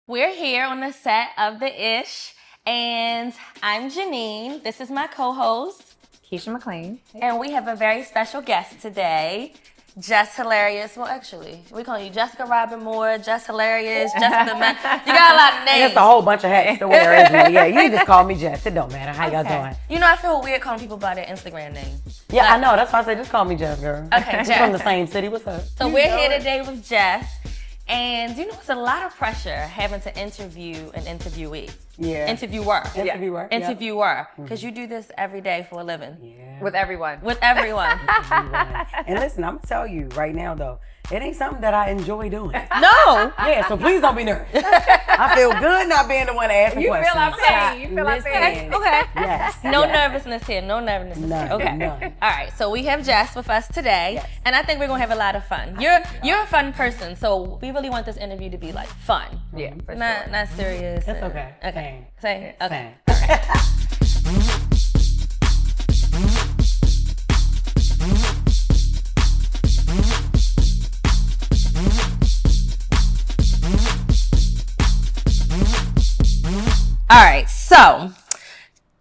We're here on the set of The Ish, and I'm Janine. This is my co-host, Keisha McLean. and we have a very special guest today, JESS HILARIOUS. Well, actually, we call you Jessica Robin Moore, JESS HILARIOUS, Jess the Man. You got a lot of names. It's a whole bunch of hats to wear, isn't it? Yeah, you can just call me Jess. It don't matter. How y'all doing? You know, I feel weird calling people by their Instagram name. Yeah, I know. That's why I say just call me Jess, girl. Okay, We're Jess. from the same city. What's up? So we're here today with Jess, and you know, it's a lot of pressure having to interview an interviewee. Yeah. Interviewer. Interviewer. Yeah. Interviewer. Because you do this every day for a living. Yeah. With everyone. With everyone. And listen, I'm gonna tell you right now though, it ain't something that I enjoy doing. No. Yeah, so please don't be nervous. I feel good not being the one asking You questions. feel our pain. You feel our Listen. pain. Okay. Yes. No yes. nervousness here. No nervousness None, here. Okay. none. All right. So we have Jess with us today, Yes. and I think we're gonna have a lot of fun. You're a fun person, so we really want this interview to be like fun. Yeah, for Not serious. That's or- okay. Okay. Same. Okay. Same. All right, so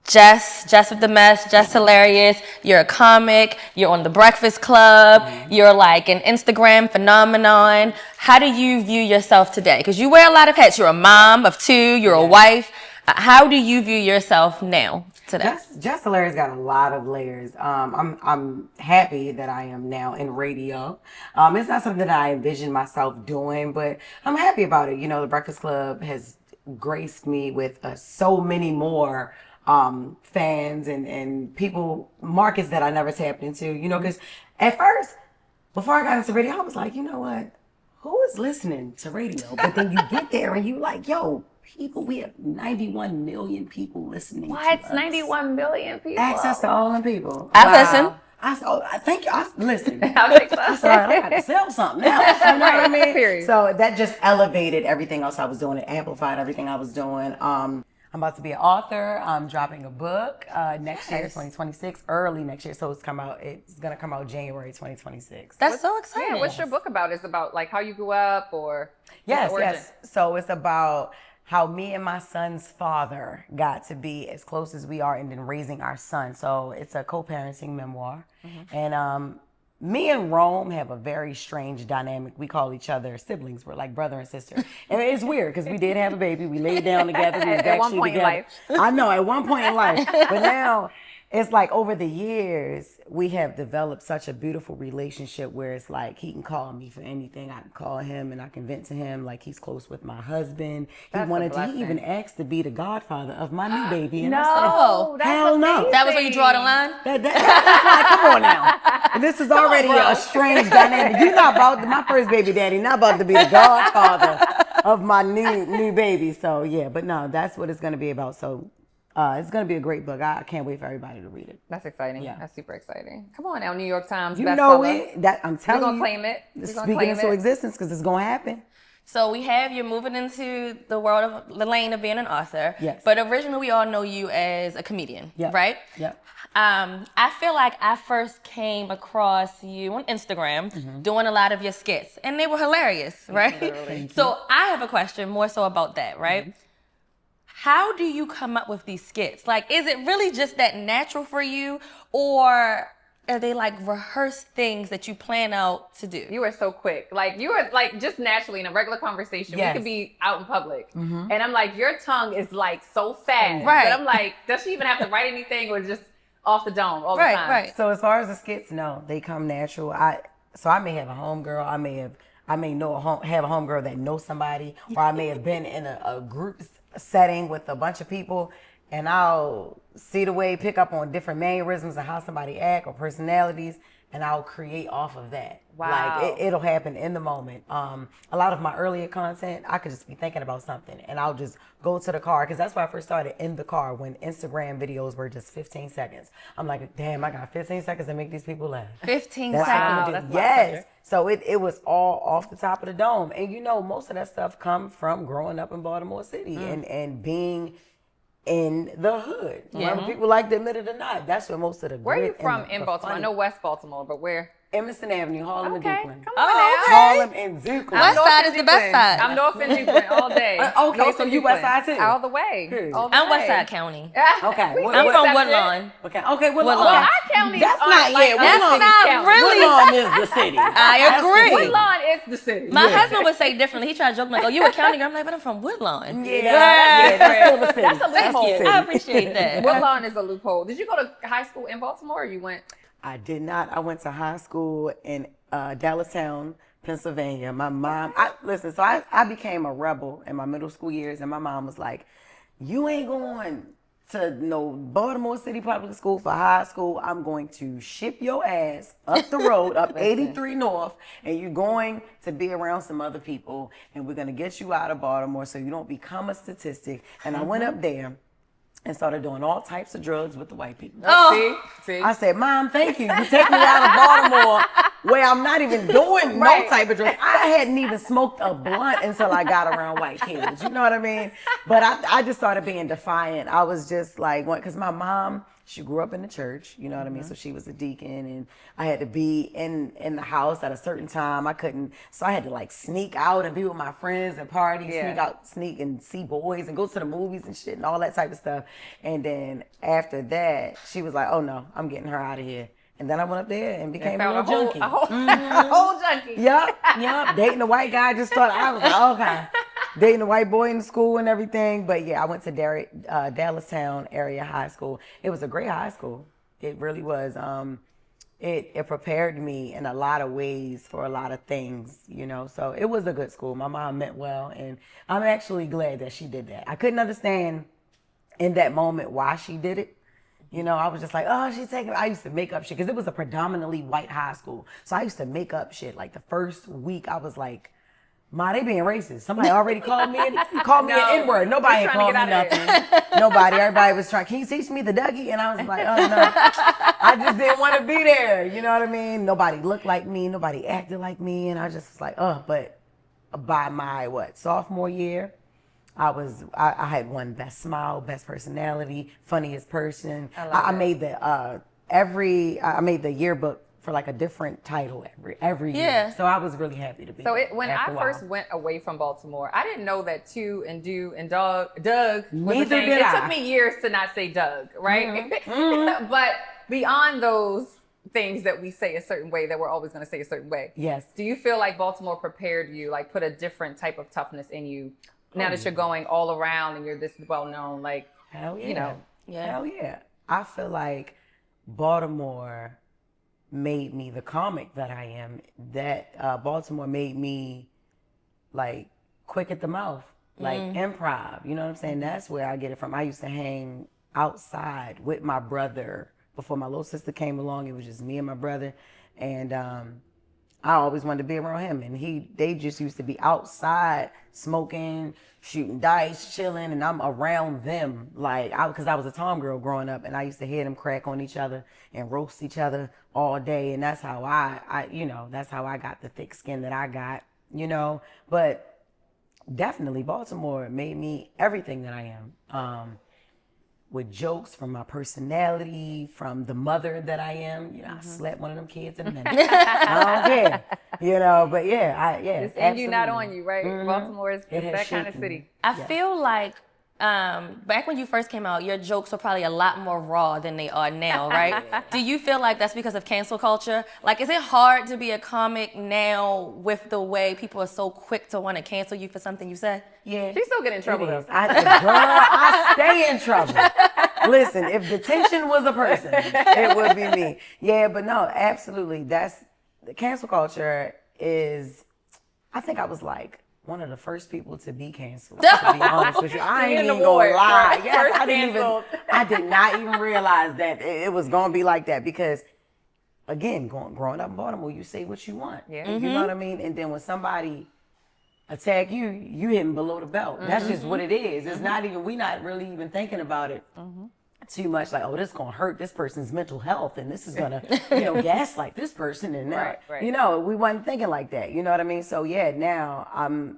Jess with the Mess, Jess Hilarious. You're a comic. You're on The Breakfast Club. You're like an Instagram phenomenon. How do you view yourself today? Because you wear a lot of hats. You're a mom of two. You're a wife. How do you view yourself now today? Jess Hilarious got a lot of layers. I'm happy that I am now in radio. It's not something that I envisioned myself doing, but I'm happy about it. You know, The Breakfast Club has graced me with so many more fans and people, markets that I never tapped into. You know, because at first, before I got into radio, I was like, you know what? Who is listening to radio? But then you get there and you like, yo, people, we have 91 million people listening to What? us. 91 million people. Access to all them people. I listen. I said, oh, I thank you. Listen. I think so. I said, all right, I got to sell something else. You know what I mean? Period. So that just elevated everything else I was doing. It amplified everything I was doing. I'm about to be an author. I'm dropping a book next year, 2026, early next year. So it's gonna come out January 2026. That's so exciting. Yeah, what's your book about? Is it about like how you grew up or Yes, the origin? yes. So it's about how me and my son's father got to be as close as we are and then raising our son. So it's a co-parenting memoir. And me and Rome have a very strange dynamic. We call each other siblings. We're like brother and sister. And it's weird because we did have a baby. We laid down together. We was At one actually point in together. life. I know, at one point in life. But now it's like over the years, we have developed such a beautiful relationship where it's like he can call me for anything. I can call him and I can vent to him. Like he's close with my husband. That's He even asked to be the godfather of my new baby. And No, I said, that's hell no. amazing. That was when you draw the line? That's like, come on now. And this is already a strange dynamic. You're not my first baby daddy, not about to be the godfather of my new baby. So yeah, but no, that's what it's going to be about. So it's going to be a great book. I can't wait for everybody to read it. That's exciting. Yeah. That's super exciting. Come on now, New York Times You bestseller. know it. That I'm We're telling gonna you. claim it. We're gonna Speaking claim into it. existence because it's going to happen. So you're moving into the world of the lane of being an author. Yes. But originally we all know you as a comedian, Yep. right? Yep. I feel like I first came across you on Instagram doing a lot of your skits, and they were hilarious, right? So I have a question more so about that, right? How do you come up with these skits? Like, is it really just that natural for you, or are they like rehearsed things that you plan out to do? You were so quick. Like you were like just naturally in a regular conversation. Yes. We could be out in public. And I'm like, your tongue is like so fast. Right. But I'm like, does she even have to write anything or just off the dome all the time? Right. So as far as the skits, no, they come natural. I may have a homegirl. I may have a homegirl that knows somebody, or I may have been in a group setting with a bunch of people, and I'll see the way, pick up on different mannerisms and how somebody act or personalities, and I'll create off of that. Wow. Like it'll happen in the moment. A lot of my earlier content, I could just be thinking about something and I'll just go to the car, because that's why I first started in the car when Instagram videos were just 15 seconds. I'm like, damn, I got 15 seconds to make these people laugh. 15 That's seconds. what I'm Wow, gonna that's do. a lot of Yes. pressure. So it was all off the top of the dome. And you know, most of that stuff come from growing up in Baltimore City and being in the hood. Whether people like to admit it or not, that's where most of the Where are you grit and from the in Baltimore? I funny- know West Baltimore, but where? Emerson Avenue, Harlem and Okay, Dukeland. come on now. Harlem and Dukeland. West North side and is the best Dukeland. side. I'm North and Dukeland all day. Okay, North so and you West Dukeland. Side too? All the way. Period. All the I'm way. West Side County. Okay. I'm from accept it. Woodlawn. Okay, Woodlawn. Woodlawn. Well, Okay. our counties That's aren't not like yet. other That's Woodlawn, not cities' really. Woodlawn is the city. I agree. Woodlawn is the city. My husband would say differently. He tried to joke like, "Oh, you a county girl?" I'm like, "But I'm from Woodlawn." Yeah, that's still the city. That's a loophole. I appreciate that. Woodlawn is a loophole. Did you go to high school in Baltimore or you went? I did not. I went to high school in Dallastown, Pennsylvania. My mom, so I became a rebel in my middle school years, and my mom was like, "You ain't going to no Baltimore City Public School for high school. I'm going to ship your ass up the road, up 83 North, and you're going to be around some other people, and we're going to get you out of Baltimore so you don't become a statistic." And I went up there and started doing all types of drugs with the white people. See? I said, "Mom, thank you. You take me out of Baltimore where I'm not even doing no type of drugs." I hadn't even smoked a blunt until I got around white kids. You know what I mean? But I just started being defiant. I was just like, because my mom, she grew up in the church, you know what I mean? So she was a deacon, and I had to be in the house at a certain time. I couldn't, so I had to like sneak out and be with my friends and party, sneak and see boys and go to the movies and shit and all that type of stuff. And then after that, she was like, "Oh no, I'm getting her out of here." And then I went up there and became a little junkie. A whole junkie. Yup. Dating a white guy, just thought, I was like, okay. Dating a white boy in school and everything. But yeah, I went to Dallastown area high school. It was a great high school. It really was. It prepared me in a lot of ways for a lot of things, you know. So it was a good school. My mom meant well, and I'm actually glad that she did that. I couldn't understand in that moment why she did it. You know, I was just like, "Oh, she's taking." I used to make up shit because it was a predominantly white high school. So I used to make up shit. Like the first week, I was like, "Ma, they being racist. Somebody already called me an N-word. Nobody had called me nothing. Nobody. Everybody was trying, "Can you teach me the Dougie?" And I was like, "Oh no, I just didn't want to be there." You know what I mean? Nobody looked like me. Nobody acted like me, and I just was like, "Oh." But by my sophomore year, I had won best smile, best personality, funniest person. I made the I made the yearbook for like a different title every year. So I was really happy to be there. So when I first went away from Baltimore, I didn't know that Tu and Do and Doug was Neither a thing. did It I. took me years to not say Doug, right? But beyond those things that we say a certain way, that we're always going to say a certain way. Yes. Do you feel like Baltimore prepared you, like put a different type of toughness in you now that you're going all around and you're this well known, like, hell yeah. you know? Hell yeah. I feel like Baltimore made me the comic that I am. That Baltimore made me like quick at the mouth, like improv. You know what I'm saying? That's where I get it from. I used to hang outside with my brother before my little sister came along. It was just me and my brother, and I always wanted to be around him, and they just used to be outside smoking, shooting dice, chilling, and I'm around them because I was a tom girl growing up, and I used to hear them crack on each other and roast each other all day, and that's how that's how I got the thick skin that I got, you know. But definitely Baltimore made me everything that I am. With jokes, from my personality, from the mother that I am. You know, I slept one of them kids in a minute. I don't care. You know, but It's in you, not on you, right? Baltimore is that kind of city. I feel like back when you first came out, your jokes were probably a lot more raw than they are now, right? Do you feel like that's because of cancel culture? Like, is it hard to be a comic now with the way people are so quick to want to cancel you for something you said? Yeah. She still get in trouble though. I stay in trouble. Listen, if detention was a person, it would be me. Yeah, but no, absolutely. That's the cancel culture is, I think I was like one of the first people to be canceled, to be honest with you. I ain't even gonna lie. Yes, I did not even realize that it was gonna be like that, because again, growing up in Baltimore, you say what you want. Yeah. You know what I mean? And then when somebody attack you, you hitting below the belt. That's just what it is. It's not even, we not really even thinking about it too much, like, oh, this is gonna hurt this person's mental health, and this is gonna, gaslight this person, and that, right. We wasn't thinking like that. You know what I mean? So yeah, now I'm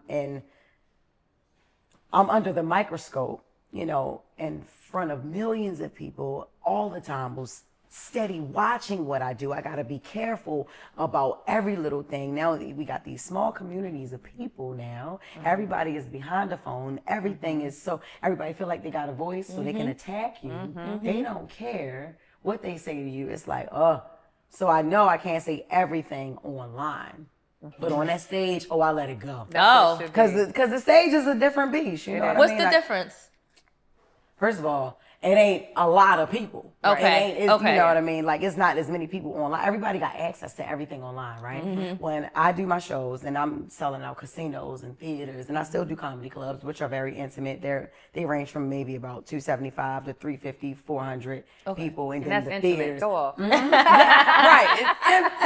under the microscope, in front of millions of people all the time, steady watching what I do. I got to be careful about every little thing. Now we got these small communities of people now. Everybody is behind the phone. Everything is so, everybody feel like they got a voice so they can attack you. They don't care what they say to you. It's like, so I know I can't say everything online. But on that stage, I let it go. Because the stage is a different beast. You know What's the difference? First of all, it ain't a lot of people. Right? Okay. You know what I mean? Like, it's not as many people online. Everybody got access to everything online, right? When I do my shows and I'm selling out casinos and theaters, and I still do comedy clubs, which are very intimate. They range from maybe about 275 to 350, 400 people. And then that's the intimate. theaters. Go off. Right.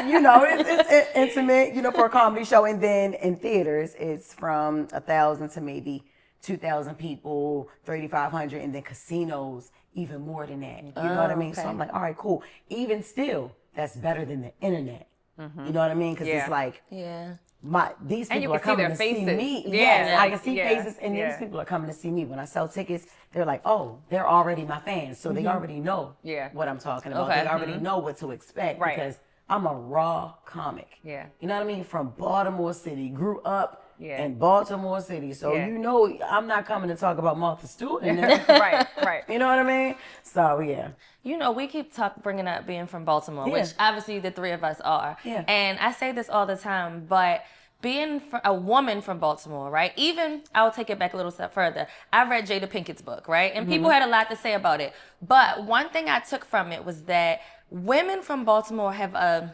It's intimate, for a comedy show. And then in theaters, it's from 1,000 to maybe 2,000 people, 3,500, and then casinos, even more than that. You know what I mean? So I'm like, all right, cool. Even still, that's better than the internet. You know what I mean? Because it's like, these people are coming to see me. Yes, I can see faces, and these people are coming to see me. When I sell tickets, they're like, oh, they're already my fans, so they already know what I'm talking about. They already know what to expect because I'm a raw comic. Yeah. You know what I mean? From Baltimore City, grew up in Baltimore City. So I'm not coming to talk about Martha Stewart. Right. You know what I mean? So, We keep bringing up being from Baltimore, which obviously the three of us are. Yeah. And I say this all the time, but being a woman from Baltimore, right? Even, I'll take it back a little step further. I read Jada Pinkett's book, right? And people had a lot to say about it. But one thing I took from it was that women from Baltimore have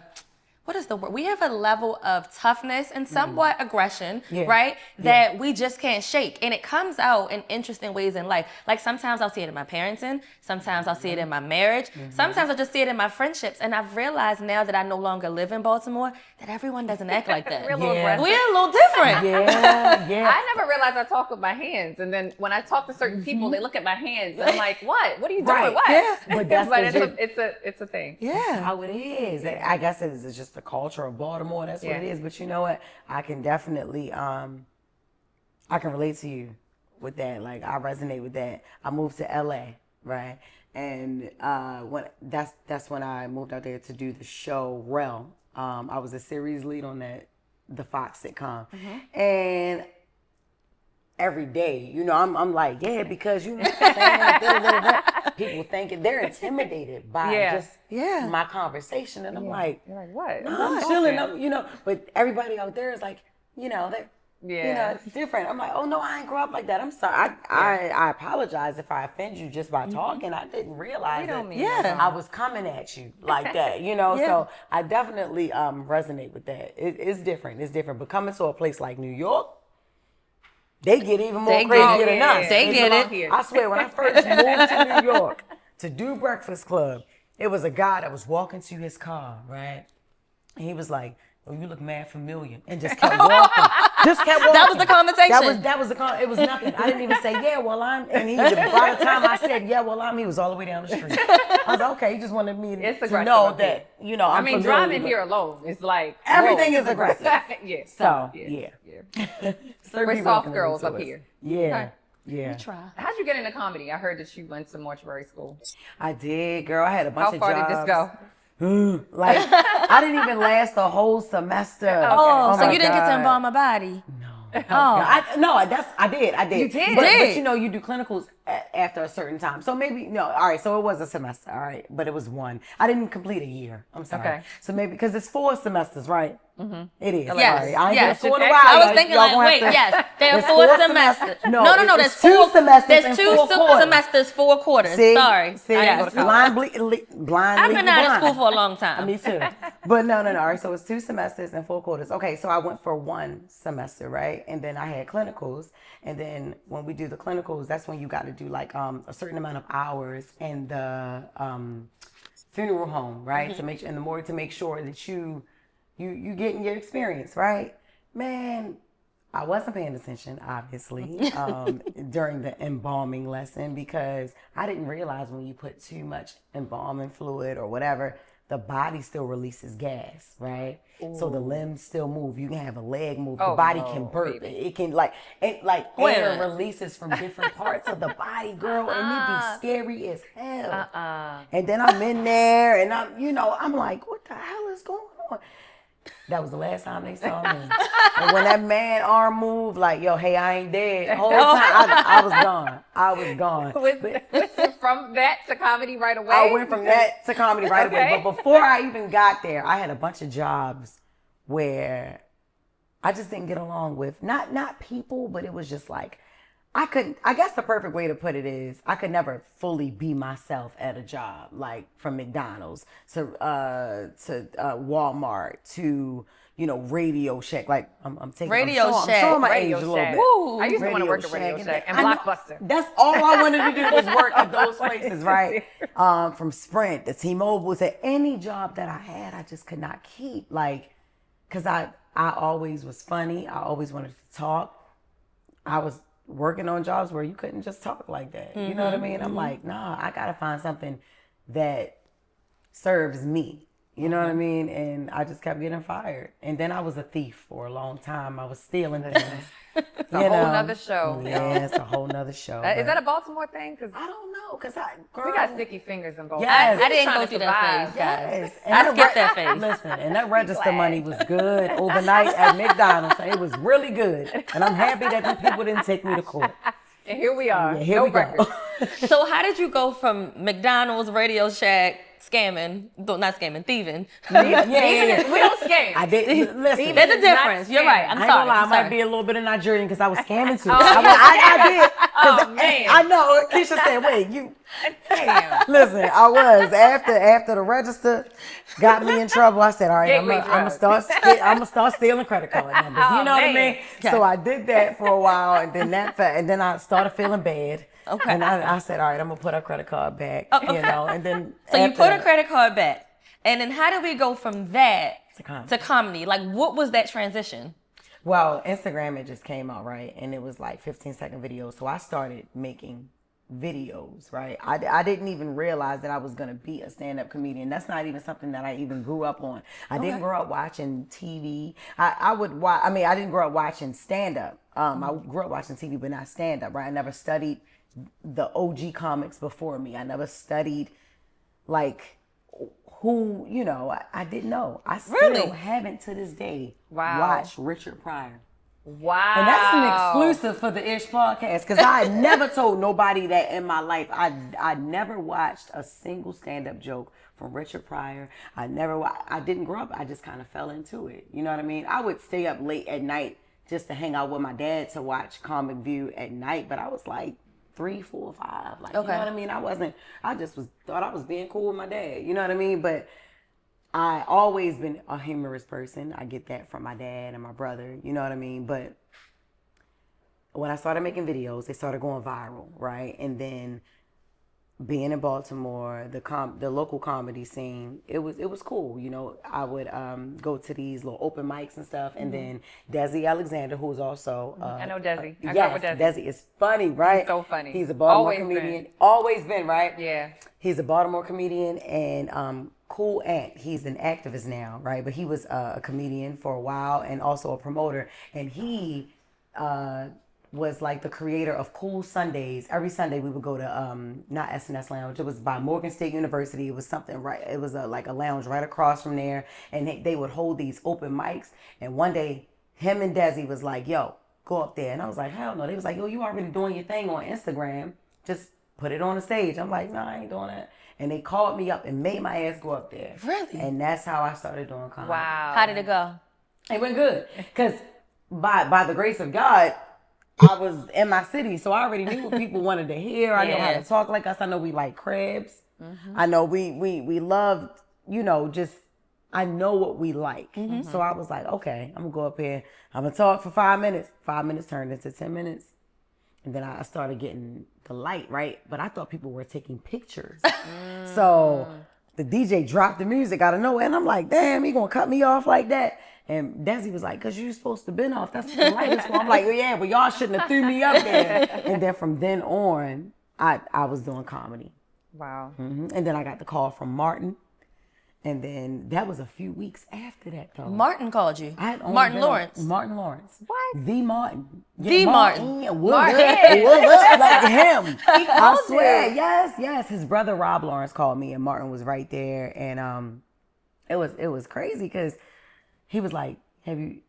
what is the word? We have a level of toughness and somewhat aggression, right? That we just can't shake. And it comes out in interesting ways in life. Like sometimes I'll see it in my parenting. Sometimes I'll see it in my marriage. Sometimes I'll just see it in my friendships. And I've realized now that I no longer live in Baltimore that everyone doesn't act like that. We're a little aggressive. We're a little different. I never realized I talk with my hands. And then when I talk to certain people, they look at my hands. And I'm like, what? What are you doing? Right. What? Yeah. But it's a thing. That's how it is. I guess it's just the culture of Baltimore. That's what it is. But you know what? I can definitely, I can relate to you with that. Like, I resonate with that. I moved to LA, right? And that's when I moved out there to do the show Rel. I was a series lead on the Fox sitcom. And every day, I'm like, because people thinking they're intimidated by my conversation, and I'm like, you're like, what? No, I'm chilling, but everybody out there is like, they're it's different. I'm like, oh no, I ain't grow up like that. I'm sorry. I apologize if I offend you just by talking. I didn't realize that I was coming at you like that, So I definitely resonate with that. It's different. It's different. But coming to a place like New York, they get even more crazy than us. They get it. I swear, when I first moved to New York to do Breakfast Club, it was a guy that was walking to his car, right? And he was like, oh, you look mad familiar. And just kept walking. That was the conversation. That was the it was nothing. I didn't even say, and by the time I said, he was all the way down the street. I was like, okay, he just wanted me to know that, I'm familiar. Driving here alone is like, everything is aggressive. So, we're soft girls up here. Yeah. We try. How'd you get into comedy? I heard that you went to Mortuary school. I did, girl. I had a bunch of jobs. How far did this go? Like, I didn't even last the whole semester. Oh, so you didn't get to embalm my body? No. I did. You did? But you do clinicals after a certain time. So maybe, all right, so it was a semester, all right, but it was one. I didn't complete a year. I'm sorry. Okay. So maybe, because it's 4 semesters, right? It is. Yes. Sorry. I ain't yes. been in a while. I was thinking there are 4 semesters. No, there's 2 semesters. There's 2 semesters, 4 quarters. Sorry. Blind. I've been out of school for a long time. Me too. But no. All right, so it's 2 semesters and 4 quarters. Okay, so I went for 1 semester, right? And then I had clinicals. And then when we do the clinicals, that's when you got to do like a certain amount of hours in the funeral home, right? To make in the morgue, to make sure that you getting your experience, right? Man, I wasn't paying attention, obviously, during the embalming lesson, because I didn't realize when you put too much embalming fluid or whatever, the body still releases gas, right? Ooh. So the limbs still move. You can have a leg move. Oh, the body can burp. Baby. It can air releases from different parts of the body, girl, and it be scary as hell. And then I'm in there, and I'm like, what the hell is going on? That was the last time they saw me. And when that man arm moved, like, yo, hey, I ain't dead. The whole time, I was gone. I was gone. Was it from that to comedy right away? I went from that to comedy right away. But before I even got there, I had a bunch of jobs where I just didn't get along with, not people, but it was just like, I guess the perfect way to put it is I could never fully be myself at a job, like from McDonald's to Walmart to, Radio Shack. Like I'm taking Radio Shack. I'm showing my Radio age a Shack. little bit. Woo. I used to want to work at Radio Shack and Blockbuster. That's all I wanted to do was work at those places, right? From Sprint to T-Mobile to any job that I had, I just could not keep, like, because I always was funny. I always wanted to talk. I was working on jobs where you couldn't just talk like that. You know what I mean? I'm like, nah, I gotta find something that serves me. You know what I mean? And I just kept getting fired. And then I was a thief for a long time. I was stealing things. It's a whole nother show. Yeah, it's a whole nother show. Is that a Baltimore thing? Cause I don't know, we got sticky fingers in Baltimore. Yes. I didn't go through that phase, guys. Yes. I skipped that phase. Listen, and that register money was good overnight at McDonald's. It was really good. And I'm happy that the people didn't take me to court. And here we are. Yeah, here we go. So how did you go from McDonald's, Radio Shack, thieving? We don't scam. I did. Listen, there's a difference. You're right. I'm I ain't sorry. gonna lie, I might be a little bit of Nigerian because I was scamming too. I did. Oh, man. I know. Keisha said, "Wait, you." Damn. Listen, I was after the register got me in trouble. I said, "All right, I'm gonna start stealing credit card numbers." You know what I mean? Okay. So I did that for a while, and then I started feeling bad. Okay. And I said, all right, I'm gonna put her credit card back. Okay. And then so you put a credit card back, and then how did we go from that to comedy? Like, what was that transition? Well, Instagram, it just came out, right? And it was like 15-second videos. So I started making videos, right? I didn't even realize that I was going to be a stand-up comedian. That's not even something that I even grew up on. I didn't grow up watching TV. I didn't grow up watching stand-up. I grew up watching TV, but not stand-up, right? I never studied the OG comics before me. I never studied, like, who, I didn't know. I still haven't to this day watched Richard Pryor. Wow. And that's an exclusive for the Ish podcast because I never told nobody that in my life. I never watched a single stand-up joke from Richard Pryor. I didn't grow up. I just kind of fell into it. You know what I mean? I would stay up late at night just to hang out with my dad to watch Comic View at night, but I was like 3, 4, 5. Like, you know what I mean? I just thought I was being cool with my dad. You know what I mean? But I always been a humorous person. I get that from my dad and my brother. You know what I mean? But when I started making videos, they started going viral, right? And then being in Baltimore, the local comedy scene, it was cool. I would go to these little open mics and stuff, and then Desi Alexander, who's also I know Desi. I grew up with Desi is funny, right? He's so funny. He's a Baltimore comedian. Always been, right? Yeah. He's a Baltimore comedian, and Cool Ant. He's an activist now, right? But he was a comedian for a while and also a promoter, and he was like the creator of Cool Sundays. Every Sunday we would go to not SNS Lounge. It was by Morgan State University. It was something right. It was like a lounge right across from there, and they would hold these open mics. And one day, him and Desi was like, "Yo, go up there." And I was like, "Hell no!" They was like, "Yo, you already doing your thing on Instagram. Just put it on the stage." I'm like, "No, I ain't doing that." And they called me up and made my ass go up there. Really? And that's how I started doing comedy. Wow. How did it go? It went good, cause by the grace of God, I was in my city, so I already knew what people wanted to hear. I know how to talk like us. I know we like crabs. I know we loved, just I know what we like. So I was like, okay, I'm gonna go up here. I'm gonna talk for 5 minutes. 5 minutes turned into 10 minutes. And then I started getting the light, right? But I thought people were taking pictures. So the DJ dropped the music out of nowhere. And I'm like, damn, he gonna cut me off like that? And Desi was like, because you're supposed to been off. That's what the light is for. I'm like, oh, yeah, but y'all shouldn't have threw me up there. And then from then on, I was doing comedy. Wow. And then I got the call from Martin. And then that was a few weeks after that, though. Martin called you. I had only Martin been Lawrence. Martin Lawrence. What? The Martin. The Martin. What up, like him. I swear, yes. His brother Rob Lawrence called me, and Martin was right there. And it was crazy because he was like, have you,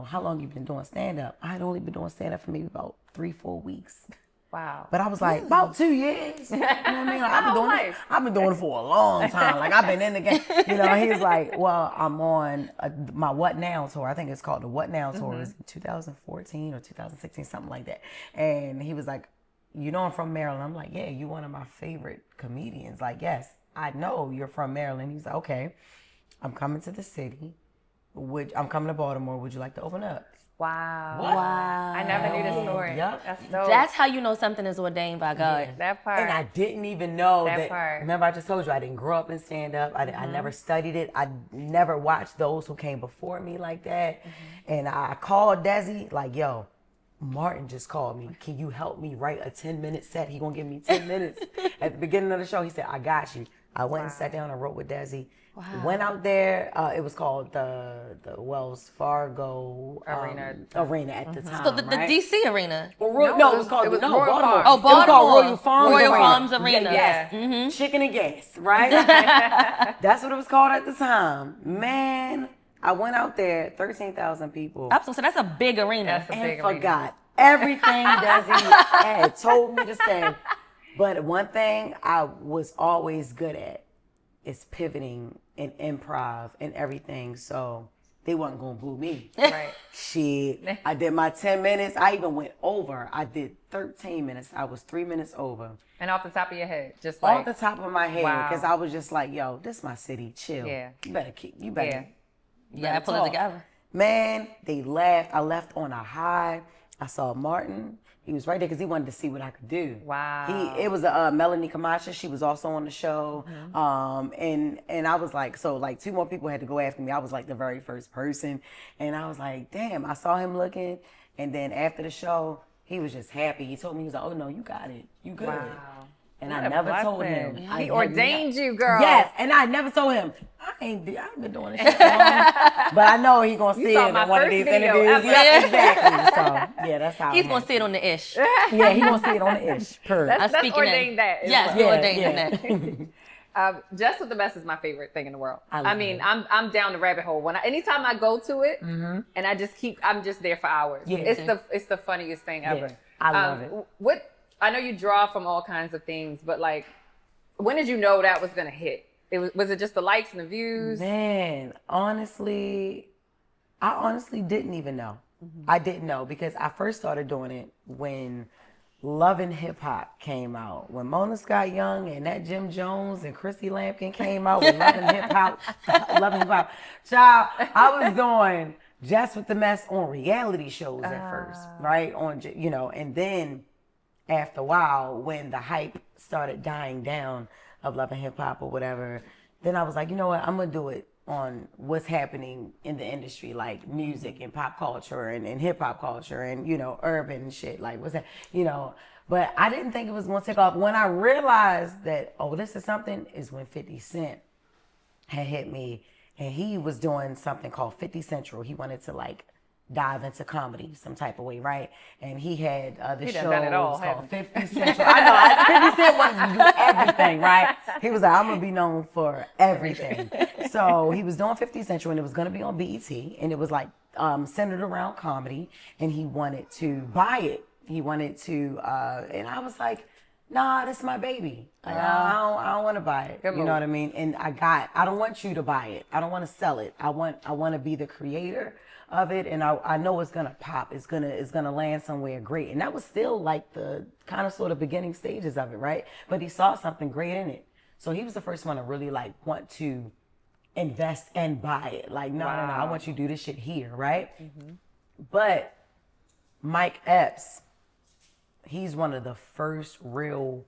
how long you been doing stand-up? I had only been doing stand-up for maybe about 3-4 weeks. Wow. But I was like, about 2 years. You know what I mean? Like, I've been doing it for a long time. Like, I've been in the game. He was like, well, I'm on my What Now tour. I think it's called the What Now tour. It was 2014 or 2016, something like that. And he was like, I'm from Maryland. I'm like, yeah, you're one of my favorite comedians. Like, yes, I know you're from Maryland. He's like, okay, I'm coming to the city. I'm coming to Baltimore. Would you like to open up? Wow. Wow. I never knew this story. Yep. That's dope. That's how you know something is ordained by God. Yeah. That part. And I didn't even know That that. part. Remember, I just told you I didn't grow up in stand-up. I never studied it. I never watched those who came before me like that. And I called Desi like, yo, Martin just called me. Can you help me write a 10-minute set? He gonna give me 10 minutes. At the beginning of the show, he said, I got you. I went and sat down and wrote with Desi. Wow. Went out there. It was called the Wells Fargo Arena at the time. So the right? DC arena. No, it was called Royal Baltimore. Farms. Oh, It was called Baltimore. Royal Farms Royal Arena. Farms Arena. Yes. Chicken and gas, right? That's what it was called at the time. Man, I went out there, 13,000 people. So that's a big arena. That's a And big arena. forgot everything Desi had told me to say. But one thing I was always good at is pivoting and improv and everything. So they wasn't going to boo me. Right. Shit. I did my 10 minutes. I even went over. I did 13 minutes. I was 3 minutes over. And off the top of your head, just like. Off the top of my head. Wow. Because I was just like, yo, this my city. Chill. Yeah. You better. Yeah, I pull it together. Man, they laughed. I left on a high. I saw Martin. He was right there because he wanted to see what I could do. Wow. It was Melanie Camacho. She was also on the show. And I was like, so like 2 more people had to go after me. I was like the very first person. And I was like, damn, I saw him looking. And then after the show, he was just happy. He told me, he was like, oh no, you got it. You good. Wow. And What I a never told blessing. him. He ordained you, girl. Yes, and I never told him. I ain't been doing this shit long. But I know he gonna see saw it in my one of first these video interviews. ever. Yeah, exactly. So yeah, that's how He's it going to see it on the ish. Yeah, he gonna see it on the ish. Per. That's speaking ordained that. Yes, Yeah, you ordained that. Just with the best is my favorite thing in the world. I mean, it. I'm down the rabbit hole. Anytime I go to it, and I just I'm just there for hours. Yeah. it's the funniest thing ever. Yeah, I love it. I know you draw from all kinds of things, but like, when did you know that was gonna hit? Was it just the likes and the views? Man, I honestly didn't even know. I didn't know because I first started doing it when Love and Hip Hop came out. When Mona Scott Young and that Jim Jones and Chrissy Lampkin came out with Love and Hip Hop. Love and Hip Hop. Child, I was doing Just with the Mess on reality shows at first, right? And then after a while, when the hype started dying down of Love and Hip Hop or whatever, then I was like, you know what, I'm gonna do it on what's happening in the industry, like music and pop culture and hip hop culture and, urban and shit, like what's that, but I didn't think it was gonna take off. When I realized that, oh, this is something, is when 50 Cent had hit me, and he was doing something called 50 Central. He wanted to like dive into comedy some type of way, right? And he had the show called 50 Central. I know, 50 Cent wanted to do everything, right? He was like, I'm gonna be known for everything. So he was doing 50 Central, and it was gonna be on BET, and it was like centered around comedy, and he wanted to buy it. He wanted to, and I was like, nah, this is my baby. Like, I don't want to buy it. You know what I mean? And I don't want you to buy it. I don't want to sell it. I want to be the creator of it, and I know it's gonna pop. It's gonna land somewhere great. And that was still like the kind of sort of beginning stages of it, right? But he saw something great in it, so he was the first one to really like want to invest and buy it. Like, no, I want you to do this shit here, right? But Mike Epps, he's one of the first real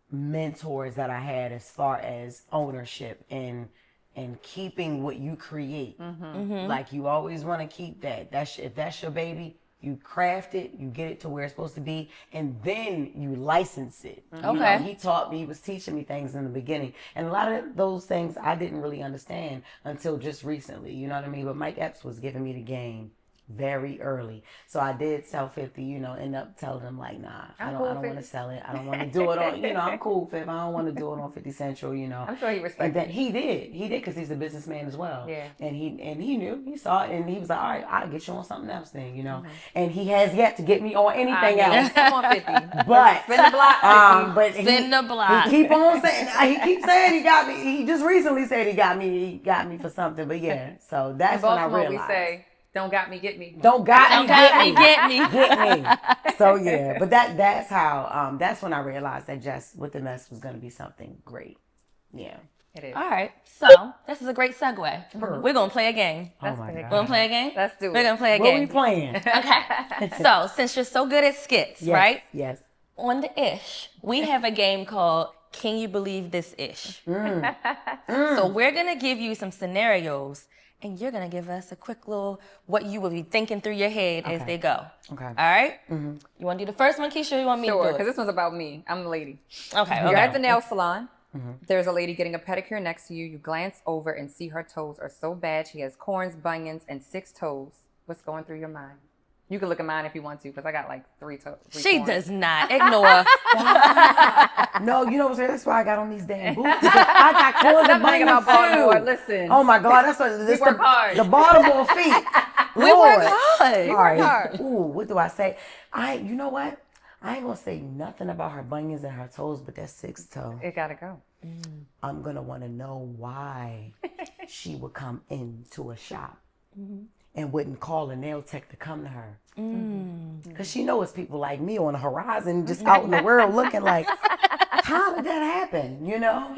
mentors that I had as far as ownership and keeping what you create. Like, you always want to keep that. If that's your baby, you craft it, you get it to where it's supposed to be, and then you license it. Okay. You know, he taught me, he was teaching me things in the beginning. And a lot of those things I didn't really understand until just recently, you know what I mean? But Mike Epps was giving me the game very early. So I did sell 50, you know, end up telling him like, nah, I don't want to sell it. I don't want to do it on, you know, I'm cool, Fib. I don't want to do it on 50 Central, you know. I'm sure he respected. And then he did because he's a businessman as well. Yeah. And he knew, he saw it, and he was like, all right, I'll get you on something else then, you know. And he has yet to get me on anything else. I'm on 50. But Spin the block. but Spin the block. He keep on saying, he keeps saying he got me. He just recently said he got me for something. But yeah, so that's In when I Baltimore, realized. we say, don't got me, get me. Don't got me, Get me. get me. So yeah, but that's how that's when I realized that Jess with the Mess was gonna be something great. Yeah. It is. All right. So this is a great segue. We're gonna play a game. Oh my God. We're gonna play a game? Let's do it. We're gonna play a What game. we playing? Okay. So since you're so good at skits, Yes, right? Yes. On the ish, we have a game called Can You Believe This Ish? So we're gonna give you some scenarios, and you're gonna give us a quick little what you will be thinking through your head as they go. Okay. All right? You want to do the first one, Keisha? Or you want me Sure, to do because it? this one's about me. I'm the lady. Okay. You're Okay. at the nail salon. There's a lady getting a pedicure next to you. You glance over and see her toes are so bad. She has corns, bunions, and 6 toes. What's going through your mind? You can look at mine if you want to, because I got like 3 toes. She does not ignore. No, you know what? That's why I got on these damn boots. I got corns and Something about bunions Baltimore. too. Listen. Oh my God, that's what this work hard. The Baltimore feet. We Lord. work hard. All right. hard. Ooh, what do I say? You know what? I ain't gonna say nothing about her bunions and her toes, but that 6th toe. It gotta go. I'm gonna want to know why she would come into a shop and wouldn't call a nail tech to come to her. Because she knows people like me on the horizon, just out in the world looking like, how did that happen? You know?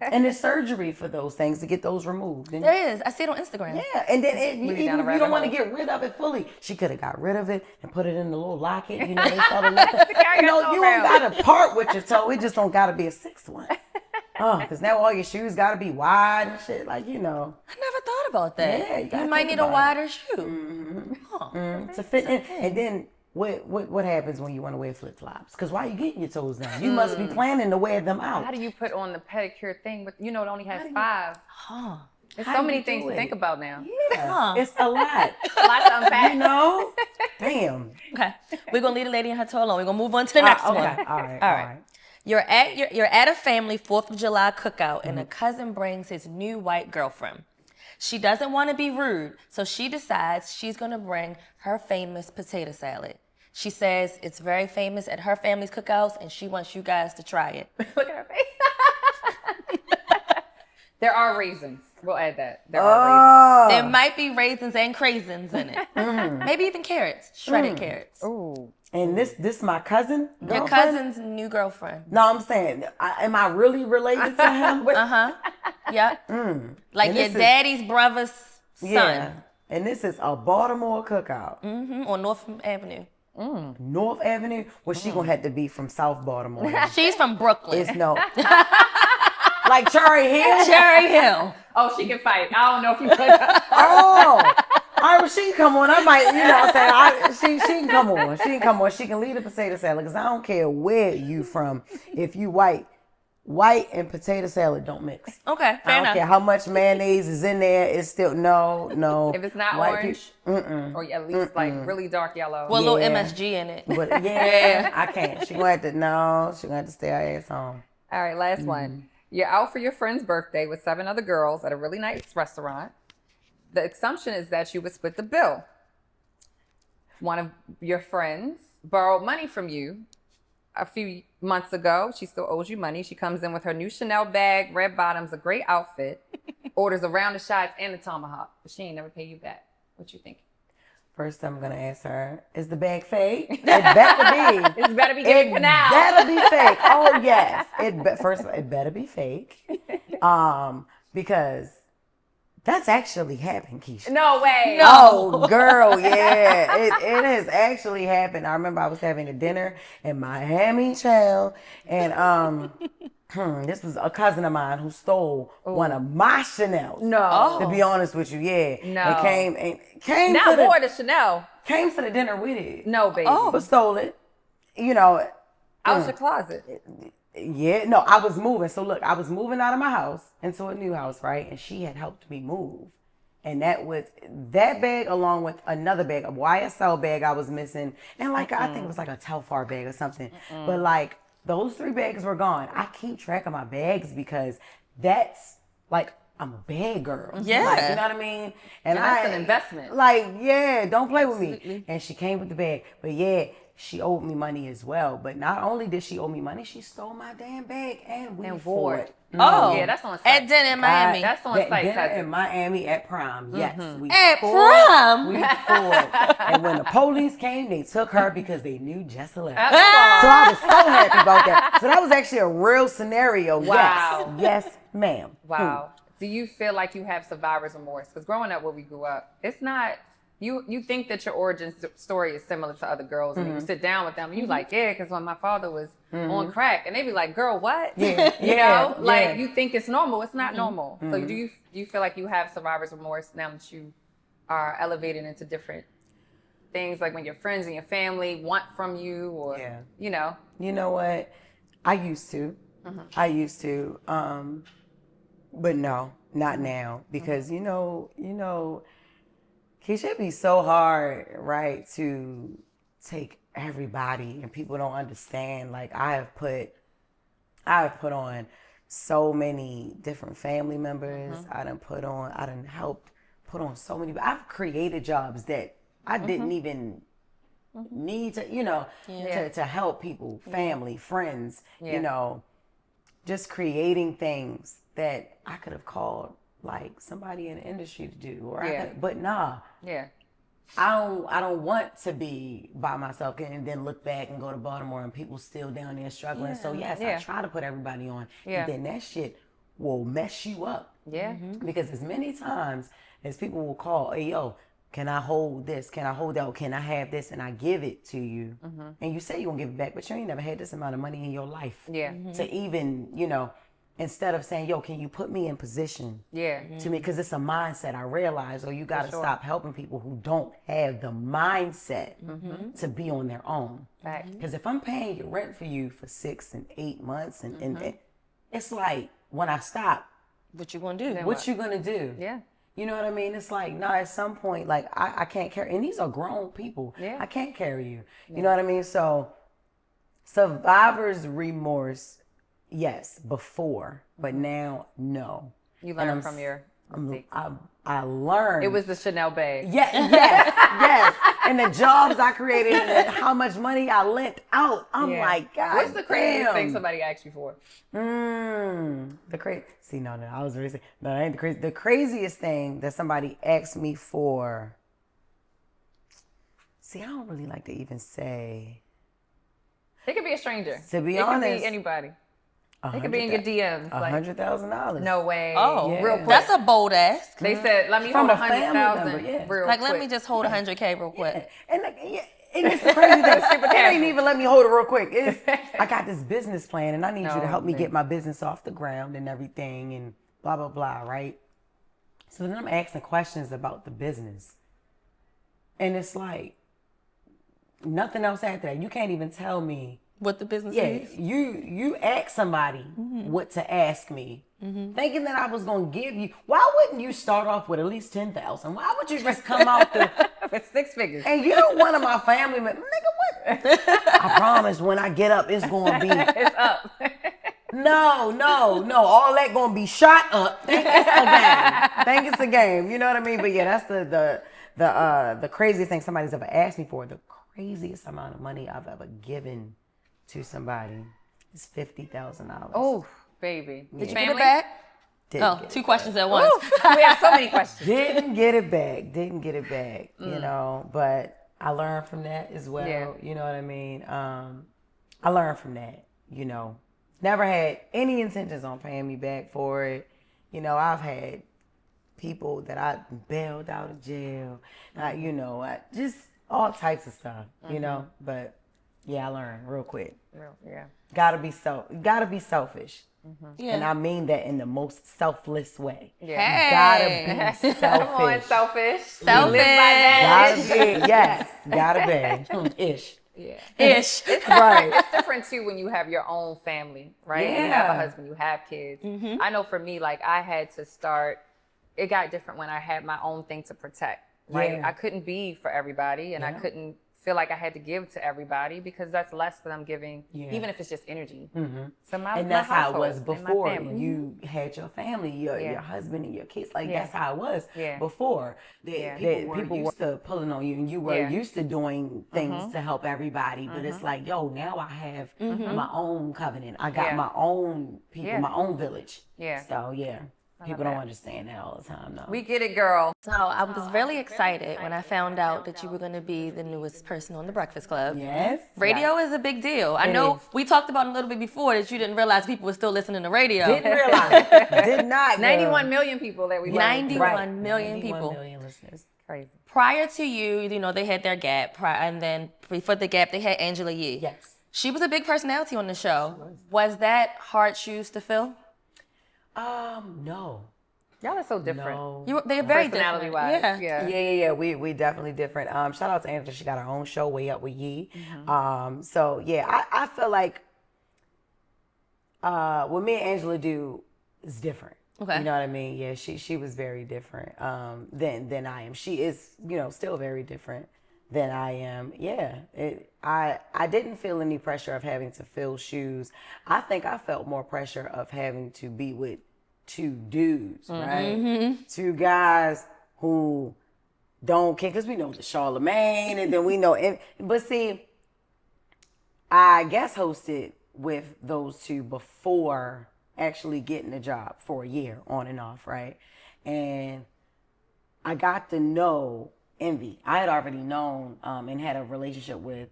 And there's surgery for those things to get those removed. And There is. I see it on Instagram. yeah, and then even down a if you rabbit don't want to hole. get rid of it fully, she could have got rid of it and put it in the little locket. You know, they started looking. You know, you don't got to part with your toe. It just don't got to be a 6th one. Because now all your shoes got to be wide and shit. Like, you know. I never thought about that. Yeah, you gotta you might think need a about wider shoe. To fit in. And then what happens when you want to wear flip-flops? Because why are you getting your toes done? You must be planning to wear them out. How do you put on the pedicure thing? But you know, it only has 5. Huh. There's How so do many you things do to it? think about now. Yeah, it's a lot. A lot to unpack. You know? Damn. Okay. We're gonna leave the lady in her toe alone. We're gonna move on to the next Okay. one. All right. All right. You're at a family 4th of July cookout, and a cousin brings his new white girlfriend. She doesn't want to be rude, so she decides she's gonna bring her famous potato salad. She says it's very famous at her family's cookouts, and she wants you guys to try it. Look at her face. There are raisins. We'll add that. There are There might be raisins and craisins in it. Maybe even carrots, shredded carrots. raisins. Ooh. And this my cousin? Your girlfriend? cousin's new girlfriend. No, I'm saying, am I really related to him? Yep. Like And your this is- daddy's brother's son. Yeah. And this is a Baltimore cookout. On North Avenue. North Avenue? Well, she gonna have to be from South Baltimore. She's from Brooklyn. It's no. Like Cherry Hill? Cherry Hill. Oh, she can fight. I don't know if you could. Oh. All right, well, she can come on. I might, you know what I'm saying? She can come on. She can come on. She can lead a potato salad because I don't care where you from. If you white and potato salad don't mix. Okay, I fair don't care enough. how much mayonnaise is in there. It's still, no. If it's not White orange, or at least like really dark yellow. Well, a little Yeah. MSG in it. But yeah, I can't. She gonna have to stay her ass home. All right, last one. You're out for your friend's birthday with 7 other girls at a really nice restaurant. The assumption is that you would split the bill. One of your friends borrowed money from you a few months ago. She still owes you money. She comes in with her new Chanel bag, red bottoms, a great outfit, orders a round of shots and a tomahawk, but she ain't never pay you back. What you think? First, I'm gonna ask her: is the bag fake? It better be. It better be giving canal. Better be fake. Oh yes. First, it better be fake. Because that's actually happened, Keisha. No way. Oh, girl, yeah. It has actually happened. I remember I was having a dinner in Miami, child, and this was a cousin of mine who stole one of my Chanels. No. To be honest with you, yeah. No. And came Not to the, more the Chanel. Came to the dinner with it. No, baby. But stole it. You know. Out your closet. Yeah, no, I was moving. So look, I was moving out of my house into a new house, right? And she had helped me move. And that was that bag along with another bag, a YSL bag I was missing. And like, I think it was like a Telfar bag or something. But like, those 3 bags were gone. I keep track of my bags because that's like, I'm a bag girl. Yeah. Like, you know what I mean? And that's an investment. Like, yeah, don't play with me. And she came with the bag. But yeah, she owed me money as well. But not only did she owe me money, she stole my damn bag and we fought. Oh, yeah, that's on site. At dinner in Miami. That's on site, Dinner cousin. in Miami at prom. Yes. We At fought. prom? We fought. And when the police came, they took her because they knew JESS HILARIOUS. So Ah! I was so happy about that. So that was actually a real scenario. Wow. Yes, ma'am. Wow. Do you feel like you have survivor's remorse? Because growing up where we grew up, it's not, you think that your origin story is similar to other girls. And you sit down with them, you like, yeah, because when my father was on crack, and they be like, girl, what? Yeah. You know, Yeah. like you think it's normal. It's not normal. So do you feel like you have survivor's remorse now that you are elevated into different things, like when your friends and your family want from you, or you know? You know what? I used to. I used to. But no, not now. Because you know, Keisha, it'd be so hard, right, to take everybody and people don't understand. Like I have put on so many different family members. I done helped put on so many. I've created jobs that I didn't even need to, to help people, family, friends, just creating things that I could have called like somebody in the industry to do, or but nah. Yeah. I don't want to be by myself and then look back and go to Baltimore and people still down there struggling. So yes, I try to put everybody on. And then that shit will mess you up. Yeah. Because as many times as people will call, hey yo, can I hold this? Can I hold that? Can I have this? And I give it to you. And you say you're gonna give it back, but you ain't never had this amount of money in your life. Yeah. To even, instead of saying, yo, can you put me in position to me? Because it's a mindset. I realize, you got to stop helping people who don't have the mindset to be on their own. Because if I'm paying your rent for you for 6 and 8 months, and it's like, when I stop, what you gonna do? What you gonna do? Yeah. You know what I mean? It's like, at some point, like, I can't carry, and these are grown people. Yeah. I can't carry you. You know what I mean? So, survivor's remorse, yes, before, but now, no. You learn from your mistakes. I learned. It was the Chanel bag. Yes. And the jobs I created and how much money I lent out. I'm like, God, what's the craziest thing somebody asked you for? The crazy. See, no, I was really saying, no, that ain't the crazy. The craziest thing that somebody asked me for. See, I don't really like to even say. It could be a stranger. To be honest, honest, it could be anybody. It could be in your DMs. $100,000. No way. Oh, real quick. That's a bold ask. They said, let me From hold a family 100,000 member, real Like, quick. let me just hold 100K real quick. And it's the crazy thing. It ain't even let me hold it real quick. I got this business plan and I need you to help me get my business off the ground and everything and blah, blah, blah, right? So then I'm asking questions about the business. And it's like, nothing else after that. You can't even tell me What the business is? You ask somebody what to ask me, thinking that I was gonna give you. Why wouldn't you start off with at least 10,000? Why would you just come out with 6 figures? And you're one of my family members, nigga. What? I promise, when I get up, it's gonna be. It's up. No. All that gonna be shot up. Think it's a game. You know what I mean? But yeah, that's the craziest thing somebody's ever asked me for. The craziest amount of money I've ever given to somebody is $50,000. Oh, baby. Did you get it back? Two questions at once. We have so many questions. Didn't get it back. But I learned from that as well. Yeah. You know what I mean? I learned from that, Never had any intentions on paying me back for it. I've had people that I bailed out of jail. Just all types of stuff, but Yeah, I learned real quick. Yeah. Gotta be selfish. Yeah. And I mean that in the most selfless way. Yeah. Hey. Gotta be selfish. Come on, selfish. Selfish. Live by that. Gotta be, yes, gotta be. Ish. Yeah. Ish. Right. It's different too when you have your own family, right? Yeah. And you have a husband, you have kids. I know for me, like I had to start, it got different when I had my own thing to protect, right? Yeah. I couldn't be for everybody and I couldn't feel like I had to give to everybody because that's less than I'm giving, even if it's just energy. So And that's how it was household and my before. family. You had your family, your husband and your kids. Like that's how it was Yeah. before. People were used to pulling on you, and you were used to doing things to help everybody. But it's like, yo, now I have my own covenant. I got my own people, my own village. Yeah. So people don't understand that all the time, though. We get it, girl. So I was really excited when I found out that you were going to be the newest person on the Breakfast Club. Yes. Radio is a big deal. I know we talked about a little bit before that you didn't realize people were still listening to radio. Didn't realize. Did not. Girl. 91 million people that we 91 million people. 91 million listeners. Crazy. Prior to you, they had their Gap, and then before the Gap, they had Angela Yee. Yes. She was a big personality on the show. Was that hard shoes to fill? No. Y'all are so different. No. They're very Personality different. wise. Yeah. Yeah. We definitely different. Shout out to Angela. She got her own show, Way Up with Yee. So yeah, I feel like what me and Angela do is different. Okay. You know what I mean? Yeah, she was very different than I am. She is, still very different than I am. Yeah. I didn't feel any pressure of having to fill shoes. I think I felt more pressure of having to be with two dudes, right? Two guys who don't care, because we know the Charlemagne, and then we know, but see, I guest hosted with those two before actually getting the job for a year on and off, right? And I got to know Envy. I had already known and had a relationship with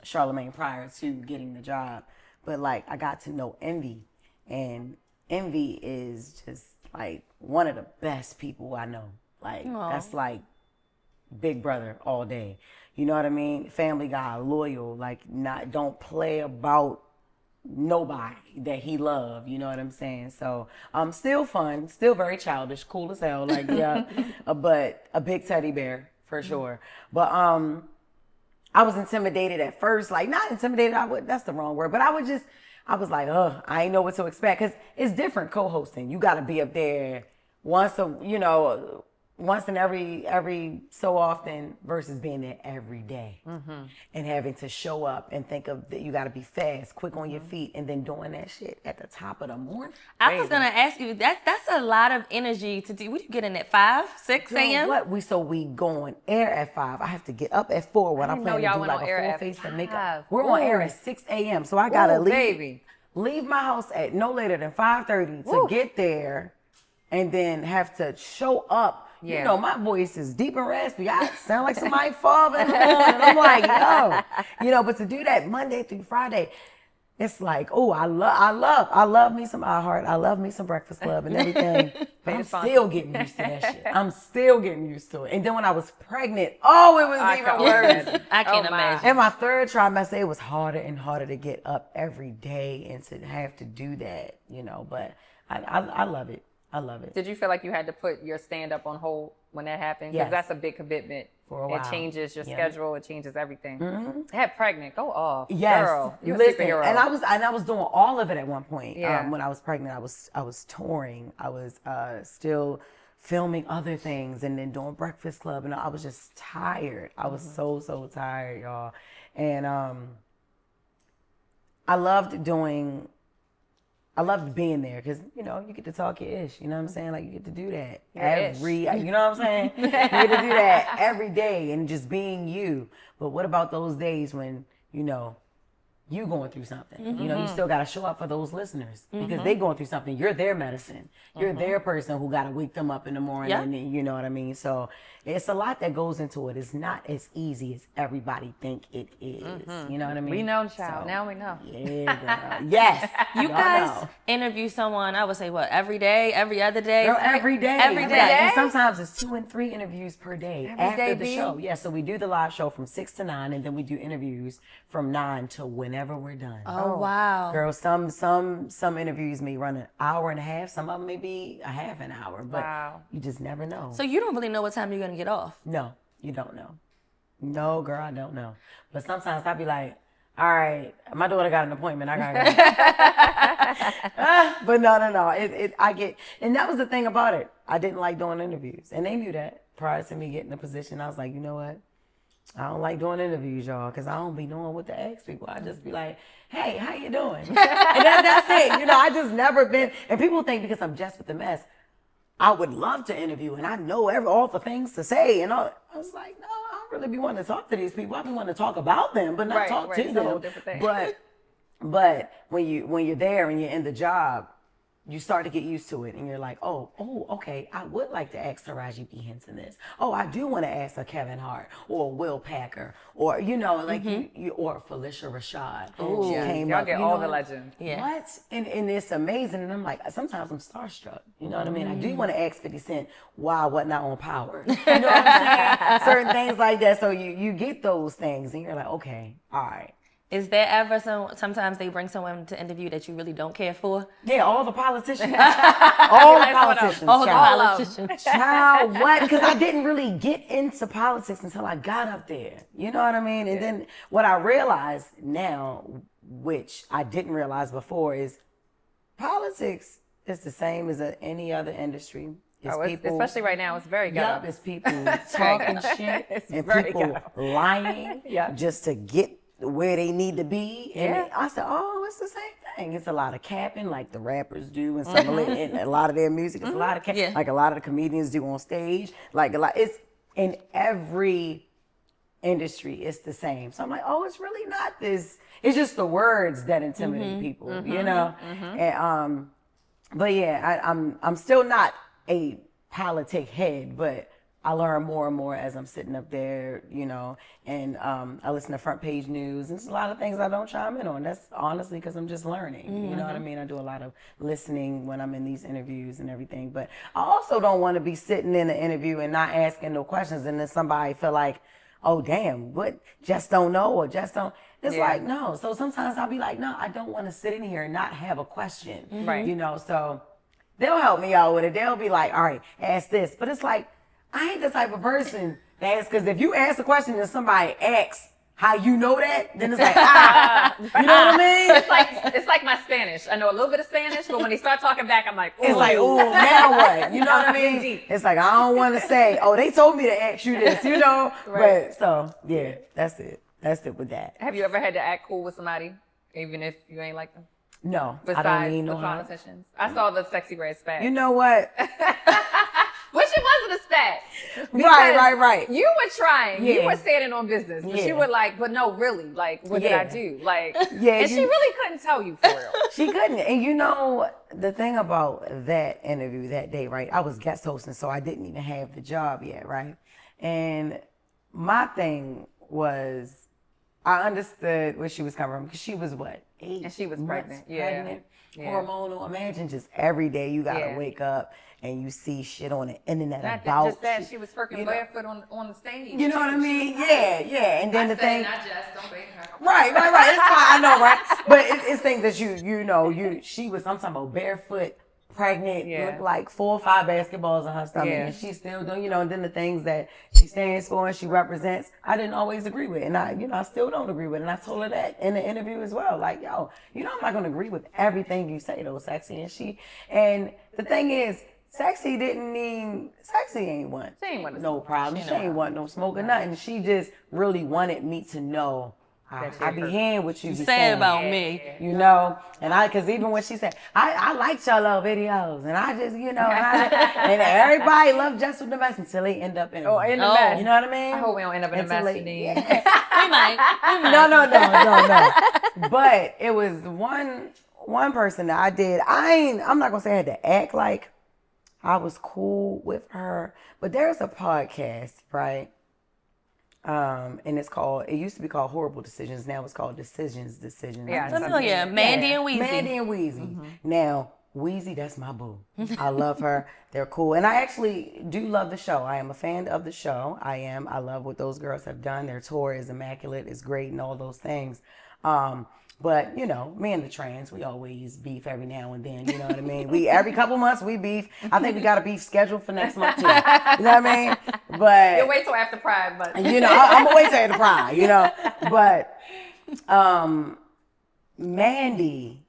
Charlemagne prior to getting the job, but like I got to know Envy, and Envy is just like one of the best people I know. Like that's like big brother all day. You know what I mean? Family guy, loyal, like don't play about nobody that he loved. You know what I'm saying? So still fun, still very childish, cool as hell. Like but a big teddy bear for sure. But I was intimidated at first. Like not intimidated. That's the wrong word. But I was like, I ain't know what to expect, because it's different co-hosting. You got to be up there once in every so often versus being there every day and having to show up and think of that you got to be fast, quick on your feet, and then doing that shit at the top of the morning. I was gonna ask you that's a lot of energy to do. What you get in at 5, 6 a.m.? What we go on air at 5. I have to get up at 4 when I plan to do like a full face and makeup. We're on air at 6 a.m. So I gotta leave my house at no later than 5:30 to get there, and then have to show up. Yeah. You know, my voice is deep and raspy. I sound like somebody falling on. And I'm like, but to do that Monday through Friday, it's like, I love me some iHeart. I love me some Breakfast Club and everything. But I'm still getting used to that shit. I'm still getting used to it. And then when I was pregnant, it was even worse. I can't imagine. And my third trimester, it was harder and harder to get up every day and to have to do that, But I love it. I love it. Did you feel like you had to put your stand-up on hold when that happened? Because that's a big commitment. For a while. It changes your schedule. It changes everything. I had pregnant. Go off. Yes. Girl, you're a superhero. And I was doing all of it at one point. Yeah. When I was pregnant, I was touring. I was still filming other things and then doing Breakfast Club. And I was just tired. I was so tired, y'all. And I loved being there because, you get to talk your ish. You know what I'm saying? Like, you get to do that you know what I'm saying? You get to do that every day and just being you. But what about those days when, you going through something. You know, you still got to show up for those listeners because they going through something. You're their medicine. You're their person who got to wake them up in the morning. Yeah. And you know what I mean? So it's a lot that goes into it. It's not as easy as everybody think it is. You know what I mean? We know, child. Now we know. Yeah, girl. Yes. You Y'all guys know. interview someone, I would say, what, every day, every other day? Girl, every day. Every day? And sometimes it's 2 and 3 interviews per day after day, the B? show. Yeah, so we do the live show from 6 to 9, and then we do interviews from 9 to whenever we're done. Oh, wow. Girl, some interviews may run an hour and a half. Some of them may be a half an hour, but Wow. you just never know. So you don't really know what time you're going to get off? No, you don't know. No, girl, I don't know. But sometimes I'll be like, all right, my daughter got an appointment. I gotta go. But no. I get, and that was the thing about it. I didn't like doing interviews, and they knew that prior to me getting the position. I was like, you know what? I don't like doing interviews, y'all, because I don't be knowing what to ask people. I just be like, hey, how you doing? And that's it. You know, I just never been, and people think because I'm just with the mess, I would love to interview, and I know all the things to say, and all. I was like, no, I don't really be wanting to talk to these people. I be wanting to talk about them, but not talk to It's a whole them. different thing. But when you're there and you're in the job, you start to get used to it, and you're like, oh, okay, I would like to ask Taraji P. Henson this. Oh, I do want to ask a Kevin Hart or Will Packer, or like you or Felicia Rashad. Oh, She yeah. came Y'all up, get you all know, the legends. Yeah. What? And it's amazing, and I'm like, sometimes I'm starstruck. You know what I mean? I do want to ask 50 Cent why I was not on Power. You know what I'm saying? Certain things like that. So you get those things, and you're like, okay, all right. Is there ever sometimes they bring someone to interview that you really don't care for? Yeah, all the politicians. All the politicians. All the child. politicians. Child, what? Because I didn't really get into politics until I got up there. You know what I mean? And then what I realized now, which I didn't realize before, is politics is the same as any other industry. It's people, especially right now, it's very ghetto. Yup, it's people talking shit and very people ghetto. lying just to get where they need to be. And I said, oh, it's the same thing. It's a lot of capping like the rappers do and some of it, and a lot of their music. It's a lot of like a lot of the comedians do on stage. Like a lot, it's in every industry, it's the same. So I'm like, oh, it's really not this. It's just the words that intimidate people, you know? And but yeah, I'm still not a politic head, but I learn more and more as I'm sitting up there, you know, and I listen to Front Page News. And there's a lot of things I don't chime in on. That's honestly because I'm just learning. You know what I mean? I do a lot of listening when I'm in these interviews and everything. But I also don't want to be sitting in an interview and not asking no questions, and then somebody feel like, oh, damn, what? Just don't know or just don't. It's like, no. So sometimes I'll be like, no, I don't want to sit in here and not have a question. Right. You know, so they'll help me out with it. They'll be like, all right, ask this. But it's like, I ain't the type of person that asks, because if you ask a question and somebody asks how you know that, then it's like, you know what I mean? It's like my Spanish. I know a little bit of Spanish, but when they start talking back, I'm like, ooh. It's like, ooh, now what? You know what I mean? It's like, I don't want to say, oh, they told me to ask you this, you know? Right. But so, yeah, that's it. That's it with that. Have you ever had to act cool with somebody, even if you ain't like them? No, Besides I don't need no the help. politicians. I saw the Sexy Red spat. You know what? Which it wasn't a spat. Right. You were trying. You Yeah. were standing on business. But Yeah. you were like, but no, really. Like, what did I Yeah. do? Like, Yeah, and she really couldn't tell you for real. She couldn't. And you know, the thing about that interview that day, right? I was guest hosting, so I didn't even have the job yet, right? And my thing was, I understood where she was coming from, because she was what, 8 And she was months pregnant. Yeah. pregnant, Yeah. hormonal. Imagine just every day you gotta Yeah. wake up and you see shit on the internet Not about just that, she was freaking you know. barefoot on the stage. You know what I mean? Yeah. And then the thing, Not just, don't bait her. right. It's fine. I know, right? But it's things that she was. I'm talking about barefoot, pregnant, Yeah. looked like 4 or 5 basketballs in her stomach, Yeah. and she's still doing, and then the things that she stands for and she represents, I didn't always agree with, and I still don't agree with, and I told her that in the interview as well. Like, yo, I'm not gonna agree with everything you say, though, Sexy, and the thing is, Sexy ain't want She ain't want no problem. She ain't want no smoke or nothing. She just really wanted me to know I be hearing what you be say saying about me. You know, and because even when she said, I liked your little videos, and I just, you know, and everybody loved Just with the Mess until they end up in the mess. You know what I mean? I hope we don't end up in a mess, Janine. We might. No. But it was one person that I did. I'm not gonna say I had to act like I was cool with her, but there's a podcast, right? And it used to be called Horrible Decisions. Now it's called Decisions. Yeah, familiar. Mandy and Weezy. Mandy and Weezy. Now, Weezy, that's my boo. I love her. They're cool. And I actually do love the show. I am a fan of the show. I am. I love what those girls have done. Their tour is immaculate. It's great and all those things. But, you know, me and the trans, we always beef every now and then. You know what I mean? Every couple months, we beef. I think we got a beef scheduled for next month, too. You know what I mean? But you'll wait till after Pride, but you know, I'm gonna wait till after Pride, you know. But Mandy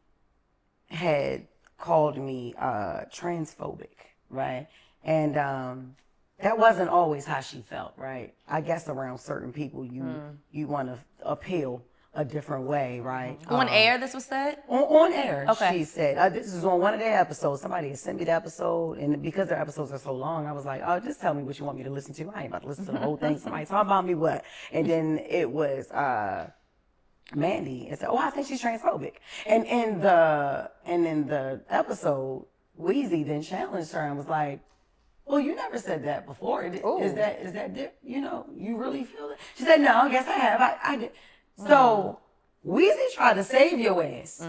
had called me transphobic, right? And that wasn't always how she felt, right? I guess around certain people you want to appeal a different way, right? On air, this was said? On air, okay. She said. This is on one of their episodes. Somebody had sent me the episode, and because their episodes are so long, I was like, oh, just tell me what you want me to listen to. I ain't about to listen to the whole thing. Somebody talk about me, what? And then it was Mandy, and said, oh, I think she's transphobic. And in the episode, Weezy then challenged her and was like, well, you never said that before. Is that you know, you really feel it? She said, no, yes, I have. I did. So Weezy tried to save your ass.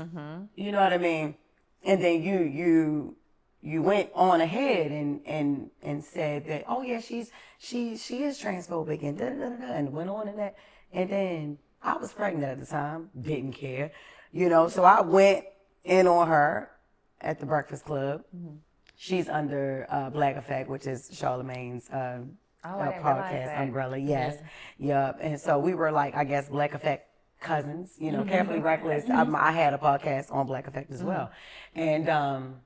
You know what I mean? And then you went on ahead and said that, oh yeah, she is transphobic and and went on in that. And then I was pregnant at the time, didn't care, you know. So I went in on her at the Breakfast Club. She's under Black Effect, which is Charlamagne's podcast umbrella. Yes. Yep. And so we were like, I guess, Black Effect cousins, you know, Carefully Reckless. I had a podcast on Black Effect as well. And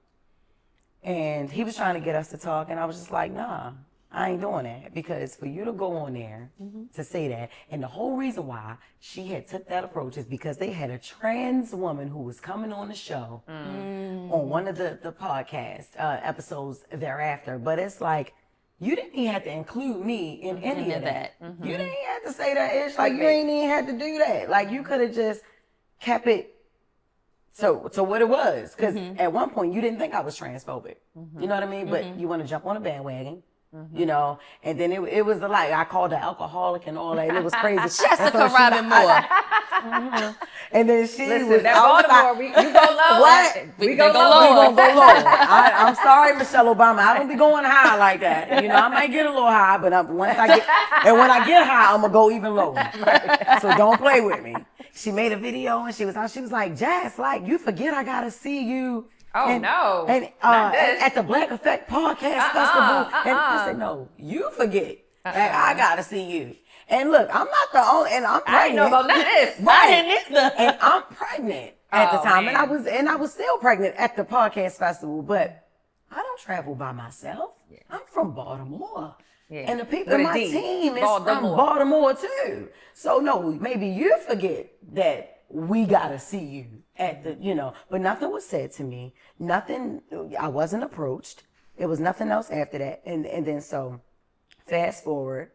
he was trying to get us to talk, and I was just like, nah, I ain't doing that, because for you to go on there to say that, and the whole reason why she had took that approach is because they had a trans woman who was coming on the show on one of the podcast episodes thereafter. But it's like, you didn't even have to include me in any of that. You didn't even have to say that. It's like, you ain't even had to do that. Like, you could have just kept it so what it was. Because at one point, you didn't think I was transphobic. You know what I mean? But you want to jump on a bandwagon. You know, and then it was like, I called her alcoholic and all that, and it was crazy. Jessica Robin Moore. And then she was that Baltimore, you go low. What? We go We low. gonna go low. I'm sorry, Michelle Obama. I don't be going high like that. You know, I might get a little high, but when I get high, I'm gonna go even lower. So don't play with me. She made a video and she was like, Jazz, like, you forget I gotta see you. And at the Black Effect Podcast Festival. And I said, no, you forget that I gotta see you. And look, I'm not the only, and I'm pregnant. I didn't know about none of this. Right. I didn't either. And I'm pregnant at the time. Man. And I was still pregnant at the podcast festival, but I don't travel by myself. I'm from Baltimore. And the people in my team is from Baltimore too. So no, maybe you forget that we gotta see you at the, you know, but nothing was said to me. Nothing, I wasn't approached. It was nothing else after that. And then so fast forward,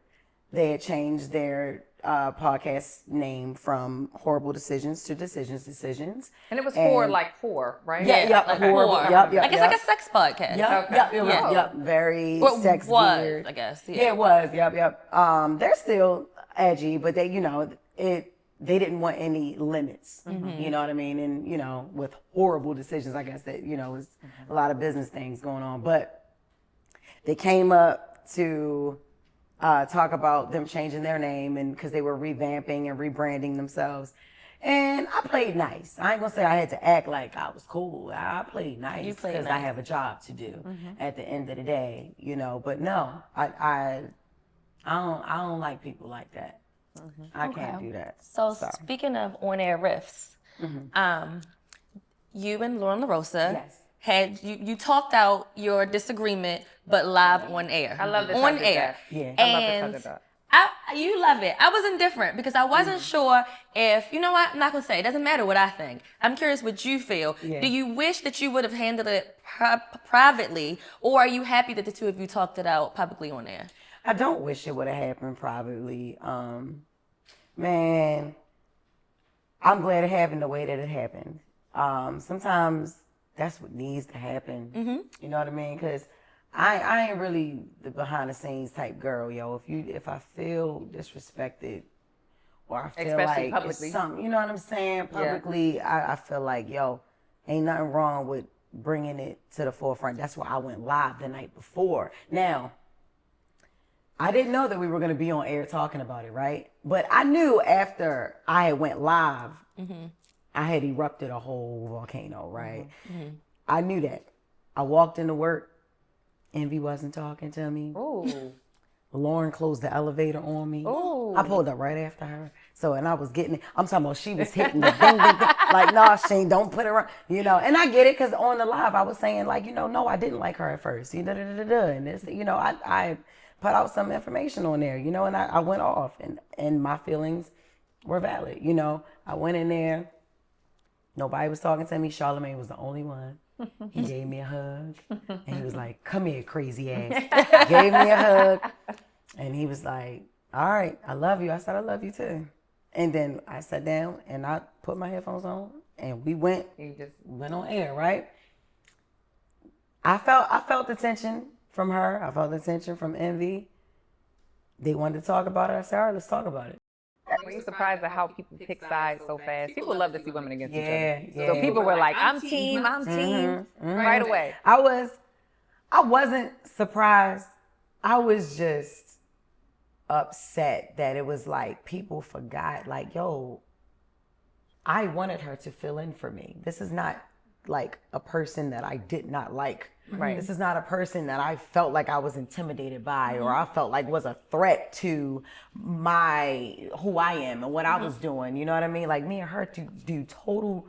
they had changed their podcast name from Horrible Decisions to Decisions. And it was for, right? Yeah, horrible. Yep. Like it's like a sex podcast. Yep. Very sex geared. I guess. Yeah, it was. Yep. They're still edgy, but they, you know, they didn't want any limits. You know what I mean? And, you know, with Horrible Decisions, I guess that, you know, is a lot of business things going on. But they came up to talk about them changing their name, and because they were revamping and rebranding themselves. And I played nice. I ain't gonna say I had to act like I was cool. I played nice because I have a job to do at the end of the day, you know. But no, I don't like people like that. I can't do that. So speaking of on-air riffs, you and Lauren LaRosa had you talked out your disagreement, but live on air. I love this. On air. Yeah. And You love it. I was indifferent because I wasn't sure if, you know what, I'm not going to say. It doesn't matter what I think. I'm curious what you feel. Yeah. Do you wish that you would have handled it privately, or are you happy that the two of you talked it out publicly on air? I don't wish it would have happened privately. Man, I'm glad it happened the way that it happened. Sometimes that's what needs to happen. Mm-hmm. You know what I mean? Because I ain't really the behind the scenes type girl, yo. If I feel disrespected or I feel Especially like publicly. it's something, you know what I'm saying? Publicly, I feel like, yo, ain't nothing wrong with bringing it to the forefront. That's why I went live the night before. Now, I didn't know that we were going to be on air talking about it, right? But I knew after I had went live, I had erupted a whole volcano, right? I knew that. I walked into work. Envy wasn't talking to me. Ooh. Lauren closed the elevator on me. Ooh. I pulled up right after her. So, and I was getting it. I'm talking about she was hitting the ding, ding, ding. Like, nah, Shane, don't put her on. You know, and I get it because on the live, I was saying, like, you know, no, I didn't like her at first. And this, you know, I put out some information on there, you know, and I went off and my feelings were valid. You know, I went in there. Nobody was talking to me. Charlamagne was the only one. He gave me a hug and he was like, come here, crazy ass. Gave me a hug and he was like, all right, I love you. I said, I love you too. And then I sat down and I put my headphones on and we went on air, right? I felt the tension from her. I felt the tension from Envy. They wanted to talk about it. I said, all right, let's talk about it. Were you surprised at how people pick sides so fast? People love to see women against each other. Yeah. So people were like, I'm team, right away. I wasn't surprised. I was just upset that it was like people forgot, like, yo, I wanted her to fill in for me. This is not like a person that I did not like. Right. This is not a person that I felt like I was intimidated by or I felt like was a threat to who I am and what I was doing. You know what I mean? Like me and her do total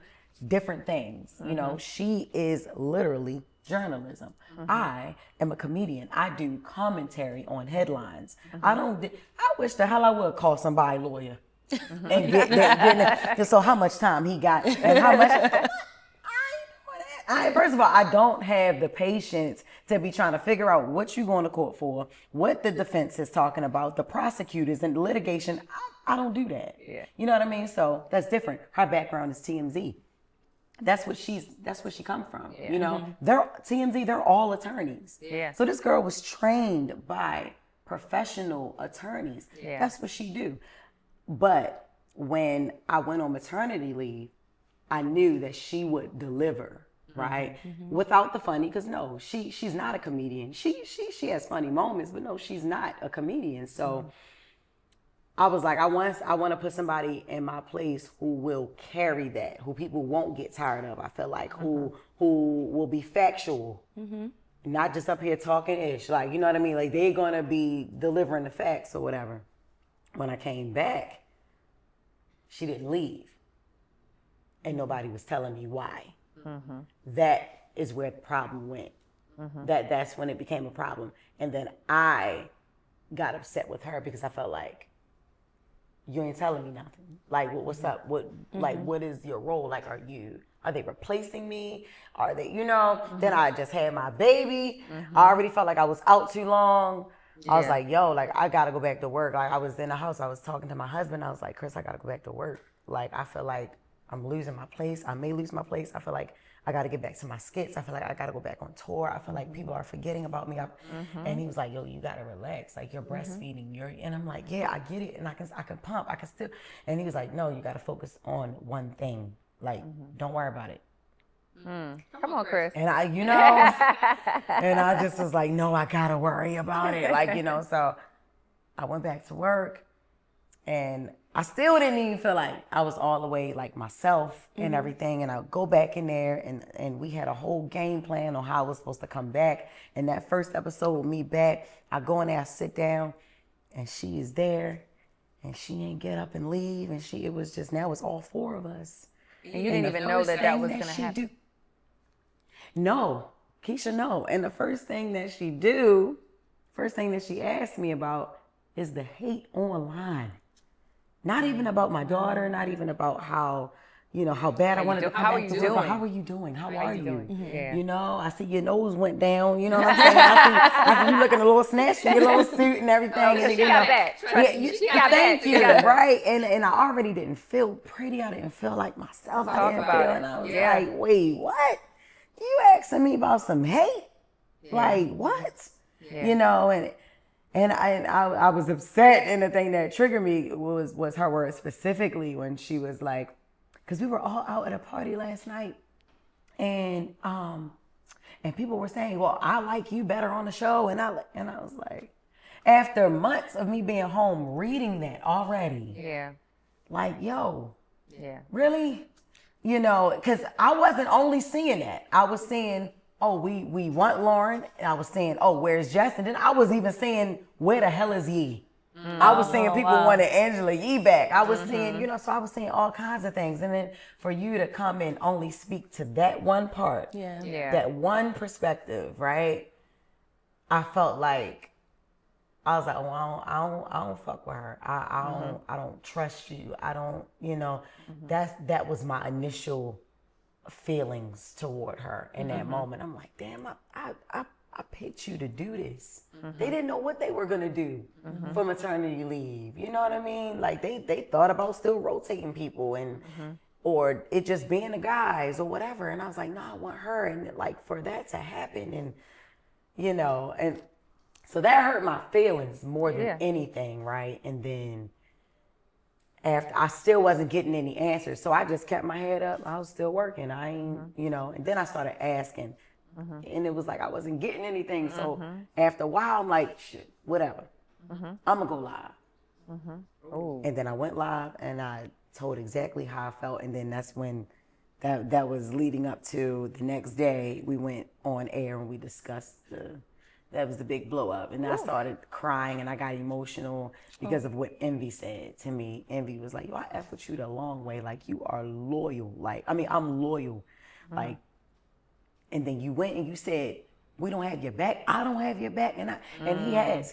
different things. You know, she is literally journalism. I am a comedian. I do commentary on headlines. I wish the hell I would call somebody lawyer and get that. So how much time he got and how much. First of all, I don't have the patience to be trying to figure out what you're going to court for, what the defense is talking about, the prosecutors and the litigation. I don't do that. Yeah. You know what I mean? So that's different. Her background is TMZ. That's where she comes from. Yeah. You know, they're all attorneys. Yeah. So this girl was trained by professional attorneys. Yeah. That's what she do. But when I went on maternity leave, I knew that she would deliver. Right, without the funny, because no, she's not a comedian. She has funny moments, but no, she's not a comedian. So I was like, I want to put somebody in my place who will carry that, who people won't get tired of. I feel like who will be factual, not just up here talking ish. Like, you know what I mean? Like they're gonna be delivering the facts or whatever. When I came back, she didn't leave, and nobody was telling me why. That is where the problem went. That's when it became a problem. And then I got upset with her because I felt like, you ain't telling me nothing. Like, what's up? What is your role? Like, are they replacing me? Are they, you know? Then I just had my baby. I already felt like I was out too long. I was like, yo, like, I gotta go back to work. Like, I was in the house. I was talking to my husband. I was like, Chris, I gotta go back to work. Like, I feel like I'm losing my place. I may lose my place. I feel like I got to get back to my skits. I feel like I got to go back on tour. I feel like people are forgetting about me. And he was like, yo, you got to relax. Like, you're breastfeeding. And I'm like, yeah, I get it. And I can pump. I can still. And he was like, no, you got to focus on one thing. Like, don't worry about it. Come on, Chris. And I, you know, and I just was like, no, I got to worry about it. Like, you know, so I went back to work and I still didn't even feel like I was all the way like myself and everything. And I go back in there and we had a whole game plan on how I was supposed to come back. And that first episode with me back, I go in there, I sit down and she is there and she ain't get up and leave. And it was just, now it's all four of us. And you didn't even know that was going to happen. No, Keisha, no. And the first thing that she asked me about is the hate online. Not even about my daughter, not even about how, how bad I wanted to come back to work. But how are you doing? How are you? Yeah. I see your nose went down, you know what I'm saying? I see you looking a little snatched in your little suit and everything. And, she got back. Thank you. Right? And I already didn't feel pretty. I didn't feel like myself. I didn't feel, and I was like, wait, what? You asking me about some hate? Like, what? Yeah. And I was upset, and the thing that triggered me was her words specifically when she was like, because we were all out at a party last night, and people were saying, well, I like you better on the show, and I was like, after months of me being home reading that already, like, yo, really, because I wasn't only seeing that, I was seeing, oh, we want Lauren, and I was saying, oh, where's Jess? And then I was even saying, where the hell is Yee? I was saying people wanted Angela Yee back. I was saying, so I was saying all kinds of things. And then for you to come and only speak to that one part, that one perspective, right? I felt like, I was like, oh, I don't fuck with her. I don't trust you. I don't, that was my initial feelings toward her in that moment. I'm like, damn, I picked you to do this. They didn't know what they were gonna do for maternity leave. You know what I mean? Like they thought about still rotating people and or it just being the guys or whatever. And I was like, no, I want her. And like for that to happen and and so that hurt my feelings more than anything, right? And then after I still wasn't getting any answers. So I just kept my head up. I was still working. I ain't, and then I started asking. And it was like I wasn't getting anything. So after a while, I'm like, shit, whatever. I'm gonna go live. And then I went live and I told exactly how I felt. And then that's when that was leading up to the next day. We went on air and we discussed that was the big blow up. And I started crying and I got emotional because of what Envy said to me. Envy was like, yo, I F with you the long way. Like, you are loyal. Like, I mean, I'm loyal. Like, and then you went and you said, we don't have your back. I don't have your back. And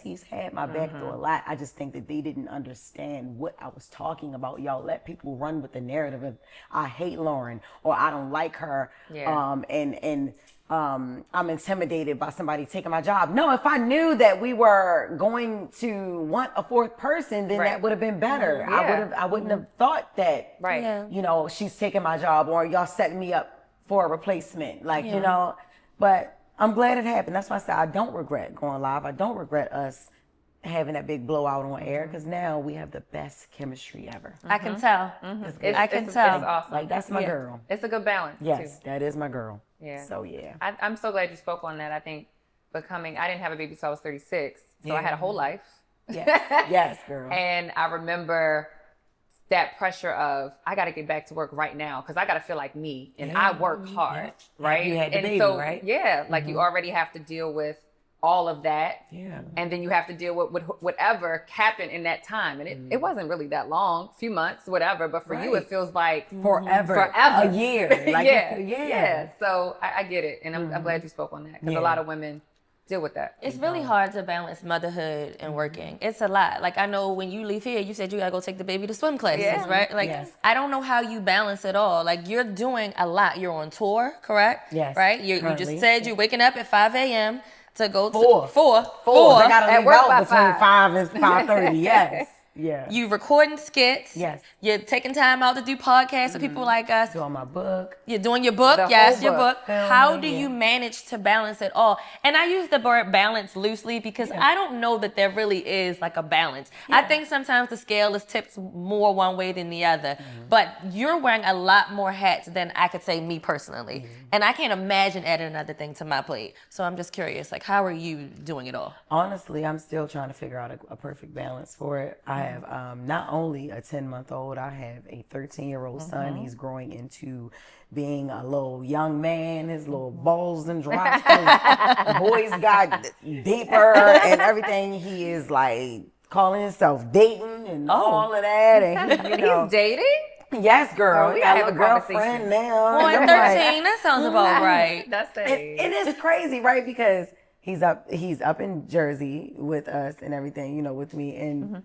he's had my back through a lot. I just think that they didn't understand what I was talking about. Y'all let people run with the narrative of I hate Lauren or I don't like her. I'm intimidated by somebody taking my job. No, if I knew that we were going to want a fourth person, then that would have been better. I wouldn't have thought that, she's taking my job or y'all setting me up for a replacement. Like, but I'm glad it happened. That's why I said I don't regret going live. I don't regret us having that big blowout on air because now we have the best chemistry ever. I can tell. I can tell. It's awesome. Like, that's my girl. It's a good balance, yes, too. that is my girl. Yeah. So, yeah. I'm so glad you spoke on that. I think I didn't have a baby till I was 36. So I had a whole life. Yes, girl. And I remember that pressure of, I got to get back to work right now because I got to feel like me and I work hard, right? You had the baby, right? Yeah, like you already have to deal with all of that. Yeah. And then you have to deal with whatever happened in that time. And it wasn't really that long, few months, whatever. But for you, it feels like forever. A year. Like yeah. So I get it. And I'm glad you spoke on that because a lot of women deal with that. It's really hard to balance motherhood and working. It's a lot. Like, I know when you leave here, you said you gotta go take the baby to swim classes, right? Like, I don't know how you balance it all. Like, you're doing a lot. You're on tour, correct? Yes. Right? You just said you're waking up at 5 a.m. to go to 4. I gotta leave out between 5 and 5:30. Yes. Yeah. You recording skits. Yes. You're taking time out to do podcasts with people like us. Doing my book. You're doing your book. Your book. How do you manage to balance it all? And I use the word balance loosely because I don't know that there really is like a balance. I think sometimes the scale is tipped more one way than the other. But you're wearing a lot more hats than I could say me personally. And I can't imagine adding another thing to my plate. So I'm just curious, like, how are you doing it all? Honestly, I'm still trying to figure out a perfect balance for it. I have not only a 10-month-old, I have a 13-year-old son. He's growing into being a little young man. His little balls and drops. The boy's got deeper and everything. He is like calling himself dating and all of that. And he's dating? Yes, girl. We I have have a girlfriend now. Boy, 13, that sounds about right. That's it is crazy, right? Because he's up in Jersey with us and everything, with me, and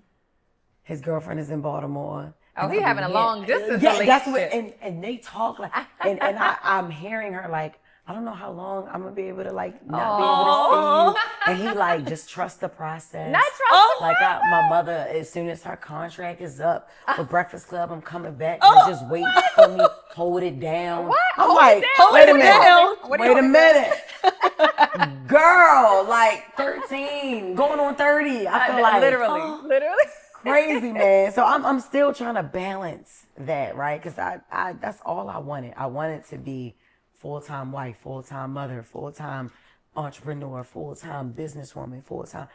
his girlfriend is in Baltimore. Oh, he having a long distance Yeah, relationship. that's what, and they talk like, and I'm hearing her like, I don't know how long I'm gonna be able to not be able to see you. And he like, just trust the process. Not trust the like process. my mother, as soon as her contract is up for Breakfast Club, I'm coming back. And just wait for me, hold it down. What? I'm Hold like, it down? wait a Hold it minute, down? wait a minute, girl, like 13, going on 30. I feel like literally. crazy, man. So I'm still trying to balance that, right? Because I that's all I wanted. I wanted to be full-time wife, full-time mother, full-time entrepreneur, full-time businesswoman, full-time.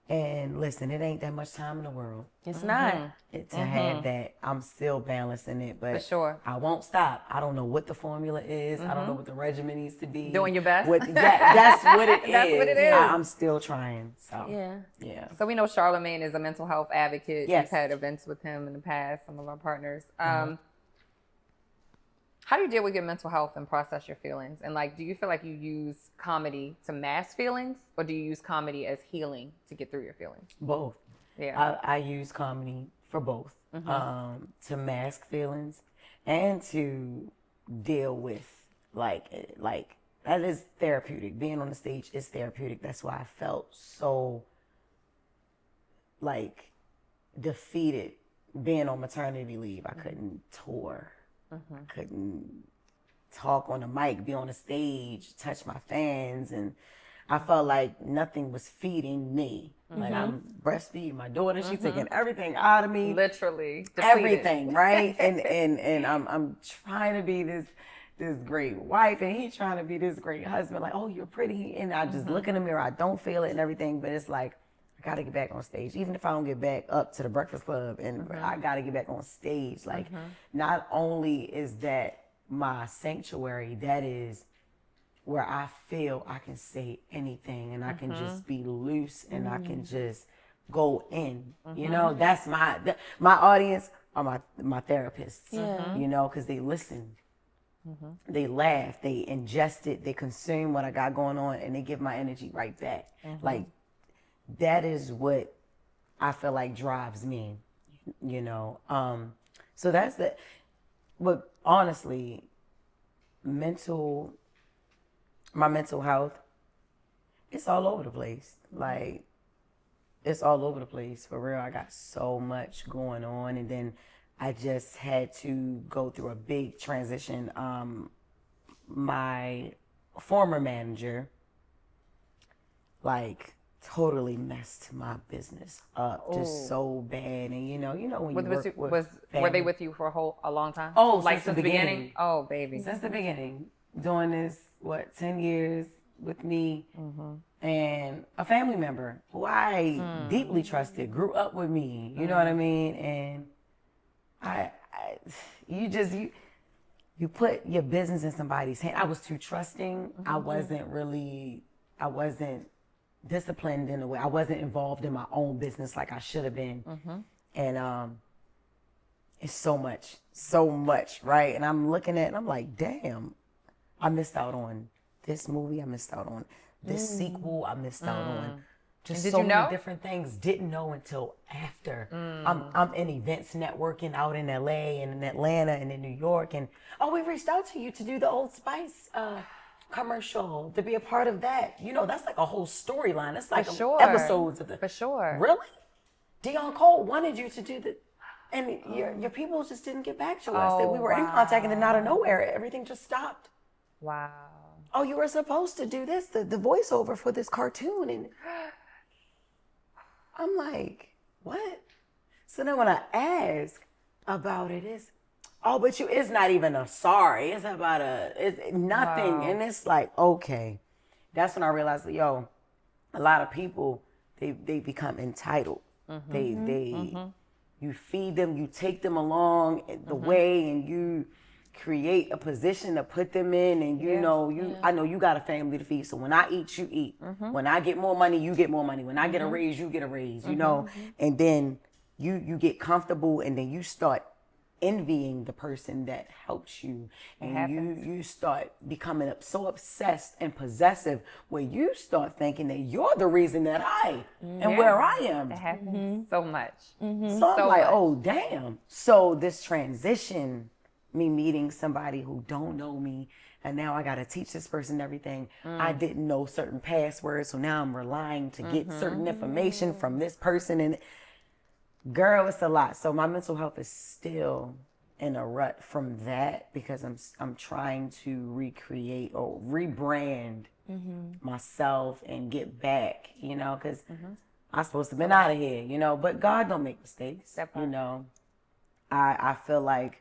And listen, it ain't that much time in the world. It's not. To have that, I'm still balancing it, but For sure. I won't stop. I don't know what the formula is. I don't know what the regimen needs to be. Doing your best. That's what it is. That's what it is. I'm still trying. So yeah. So we know Charlamagne is a mental health advocate. Yes. We've had events with him in the past, some of our partners. How do you deal with your mental health and process your feelings? And do you feel like you use comedy to mask feelings, or do you use comedy as healing to get through your feelings? Both. Yeah. I use comedy for both, to mask feelings and to deal with like that is therapeutic. Being on the stage is therapeutic. That's why I felt so defeated being on maternity leave. I couldn't tour. I couldn't talk on the mic, be on the stage, touch my fans, and I felt like nothing was feeding me. Like I'm breastfeeding my daughter, she's taking everything out of me, Literally depleted. everything, right? and I'm trying to be this great wife, and he's trying to be this great husband. Like, oh, you're pretty, and I just look in the mirror, I don't feel it and everything, but it's like I gotta get back on stage, even if I don't get back up to the Breakfast Club, and I gotta get back on stage. Like, not only is that my sanctuary, that is where I feel I can say anything, and I can just be loose, and I can just go in. That's my audience are my therapists. Because they listen, they laugh, they ingest it, they consume what I got going on, and they give my energy right back. Like, that is what I feel like drives me, So that's the, but honestly, my mental health, it's all over the place. Like, it's all over the place, for real. I got so much going on, and then I just had to go through a big transition. My former manager, totally messed my business up, just so bad. And when you work with family, were they with you for a long time? Oh, since the beginning? Oh, baby. Since the beginning, doing this 10 years with me, and a family member who I deeply trusted, grew up with me. You know what I mean? And you put your business in somebody's hand. I was too trusting. I wasn't disciplined in a way. I wasn't involved in my own business like I should have been. And it's so much, right? And I'm looking at it and I'm like, damn, I missed out on this movie. I missed out on this sequel. I missed out on just so many different things. Didn't know until after. I'm in events networking out in LA and in Atlanta and in New York. And, we reached out to you to do the Old Spice commercial, to be a part of that. That's like a whole storyline. It's like episodes of the. For sure. Really? Dion Cole wanted you to do the, and your people just didn't get back to us. That we were in contact, and then out of nowhere, everything just stopped. Wow. Oh, you were supposed to do this, the voiceover for this cartoon, and I'm like, what? So then when I ask about it, it's, but it's not even a sorry. It's about it's nothing. Wow. And it's like, okay. That's when I realized, a lot of people, they become entitled. You feed them, you take them along the way, and you create a position to put them in, and I know you got a family to feed, so when I eat, you eat. When I get more money, you get more money. When I get a raise, you get a raise, and then you get comfortable, and then you start envying the person that helps you, and you start becoming so obsessed and possessive where you start thinking that you're the reason that I am where I am. It happens so much. So I'm like, oh damn. So this transition, me meeting somebody who don't know me, and now I got to teach this person everything. I didn't know certain passwords, so now I'm relying to get certain information from this person, and girl, it's a lot. So my mental health is still in a rut from that, because I'm trying to recreate or rebrand myself and get back, you know, because I'm supposed to have been out of here, you know, but God don't make mistakes, you know. I feel like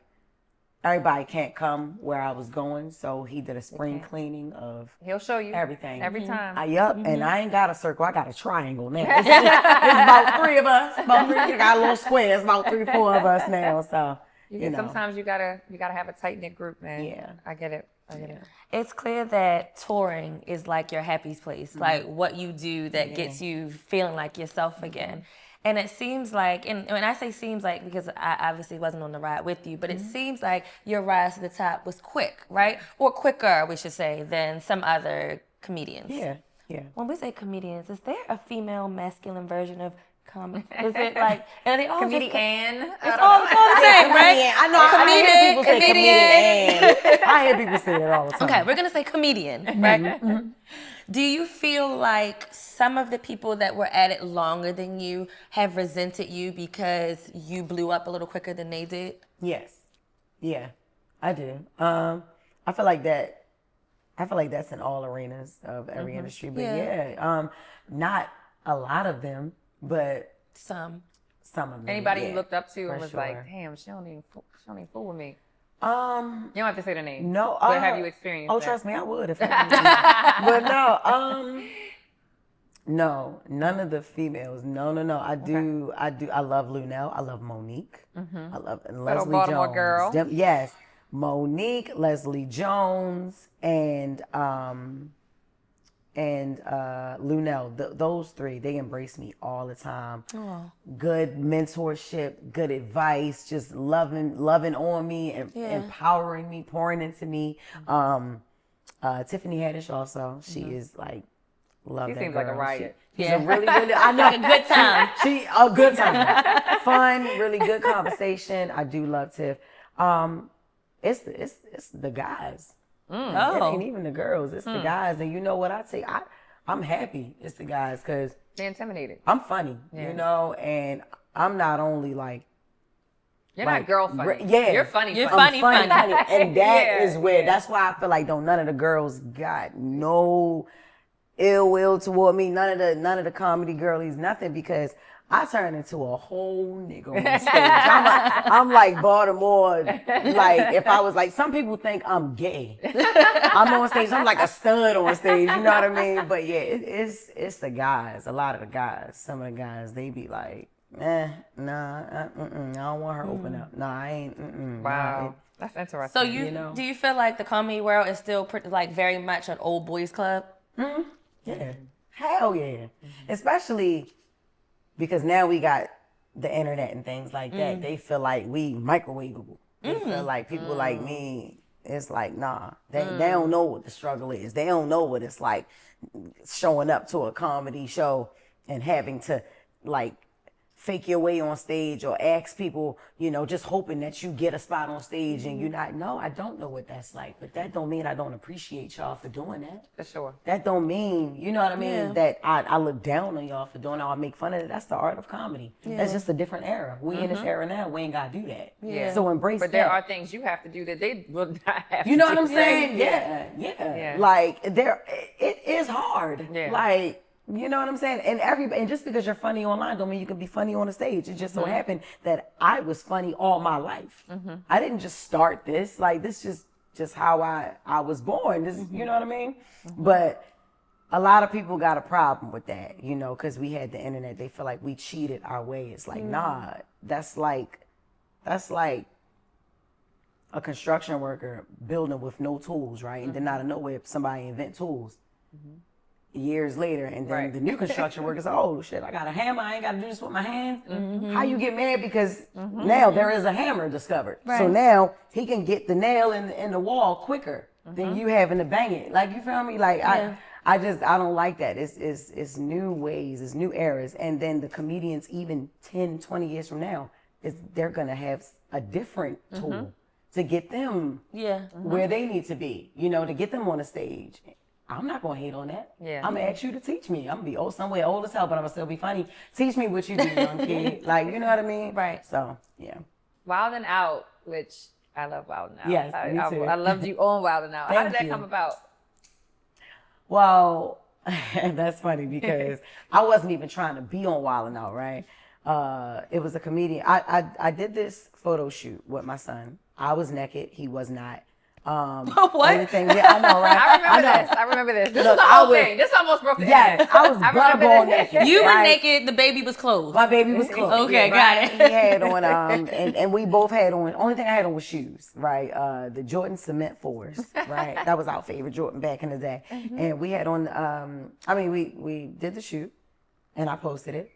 everybody can't come where I was going, so he did a spring cleaning of He'll show you everything every time. And I ain't got a circle, I got a triangle now. It's about 3 of us. I got a little square. It's about 3, 4 of us now. So you know. Sometimes you gotta have a tight knit group, man. Yeah, I get it. It's clear that touring is like your happy place, like what you do that gets you feeling like yourself again. And it seems like, and when I say seems like, because I obviously wasn't on the ride with you, but it seems like your rise to the top was quick, right? Or quicker, we should say, than some other comedians. Yeah. When we say comedians, is there a female masculine version of comedy? Is it like, are they all Comedian? It's all the same, right? I know. I hear people say comedian. I hear people say that all the time. Okay, we're going to say comedian, right? Do you feel like some of the people that were at it longer than you have resented you because you blew up a little quicker than they did? Yes. Yeah, I do. I feel like that's in all arenas of every industry. But not a lot of them, but some of them. Anybody you looked up to and was like, damn, she don't even fool with me. You don't have to say the name. No. But have you experienced that? Trust me, I would if I But no, none of the females. No. I love Lunel. I love Monique. I love Leslie Baltimore Jones. girl. Yes. Monique, Leslie Jones, and Lunel. Those 3, they embrace me all the time. Oh. Good mentorship, good advice, just loving on me and empowering me, pouring into me. Tiffany Haddish also, she is like, love she that seems girl. like a riot. She's a really, I know. A good time. She a good time. Fun, really good conversation. I do love Tiff. It's the guys. It ain't even the girls. It's the guys. And you know what I say? I'm happy it's the guys, because they're intimidated. I'm funny, you know, and I'm not only like, you're not girl funny. You're funny. You're funny. funny. And that is where, that's why I feel like none of the girls got no ill will toward me. None of the comedy girlies, nothing, because I turn into a whole nigga on the stage. I'm like Baltimore. Like, if I was like, some people think I'm gay. I'm on stage. I'm like a stud on stage. You know what I mean? But yeah, it's the guys. A lot of the guys. Some of the guys, they be like, I don't want her to open up. Nah, I ain't. Wow. That's interesting. So do you feel like the comedy world is still like very much an old boys club? Yeah. Hell yeah. Especially because now we got the internet and things like that. They feel like we microwavable. They feel like people like me, it's like, nah. They don't know what the struggle is. They don't know what it's like showing up to a comedy show and having to like fake your way on stage or ask people, you know, just hoping that you get a spot on stage and you're not. No, I don't know what that's like, but that don't mean I don't appreciate y'all for doing that. For sure. That don't mean, you know what I mean, that I look down on y'all for doing it or I make fun of it. That's the art of comedy. That's just a different era. We in this era now, we ain't got to do that. Yeah. So embrace that. But there are things you have to do that they will not have to do. You know what I'm saying? Yeah. Like, it is hard. Yeah. Like, you know what I'm saying? And just because you're funny online don't mean you can be funny on the stage. It just so happened that I was funny all my life. I didn't just start this. Like, this just how I was born. This, you know what I mean? But a lot of people got a problem with that, you know, because we had the internet. They feel like we cheated our way. It's like, nah, that's like a construction worker building with no tools, right? And then out of nowhere, somebody invent tools. years later, and then the new construction workers, oh shit, I got a hammer, I ain't got to do this with my hands. How you get mad because now there is a hammer discovered. So now he can get the nail in the wall quicker than you having to bang it. Like, you feel me? Like, I don't like that. It's new ways, it's new eras. And then the comedians, even 10, 20 years from now, they're gonna have a different tool to get them where they need to be, you know, to get them on the stage. I'm not gonna hate on that. I'm gonna ask you to teach me. I'm gonna be somewhere old as hell, but I'm gonna still be funny. Teach me what you do, young kid. Like, you know what I mean? Right. So, yeah. Wild and Out, which I love Wild and Out. Yes, me too. I loved you on Wild and Out. How did that come about? Well, that's funny because I wasn't even trying to be on Wild and Out, right? It was a comedian. I did this photo shoot with my son. I was naked. He was not. What? Only thing, I know, right? I remember this. This is the whole thing. This almost broke the Yes, I was butterball naked. You were naked, the baby was clothed. My baby was clothed. Okay, got it. He had on, and we both had on, only thing I had on was shoes, right? The Jordan Cement 4s, right? That was our favorite Jordan back in the day. And we had on, we did the shoot, and I posted it.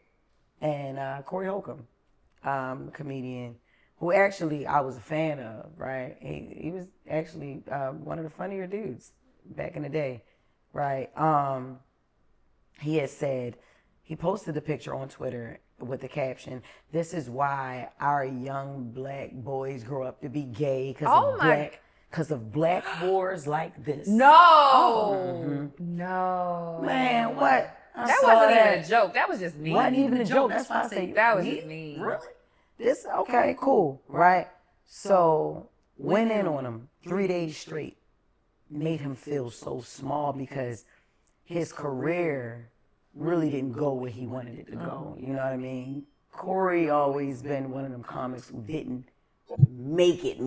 And Corey Holocomb, comedian, who actually I was a fan of, right? He was actually one of the funnier dudes back in the day, right? He had said, he posted the picture on Twitter with the caption, "This is why our young black boys grow up to be gay because of black wars like this." No. No. Man, what? That wasn't even a joke. That was just mean. Wasn't even a joke. That's why I say that was just mean. Really? This okay, cool, right? So went in on him 3 days straight. Made him feel so small because his career really didn't go where he wanted it to go. You know what I mean? Corey always been one of them comics who didn't make it.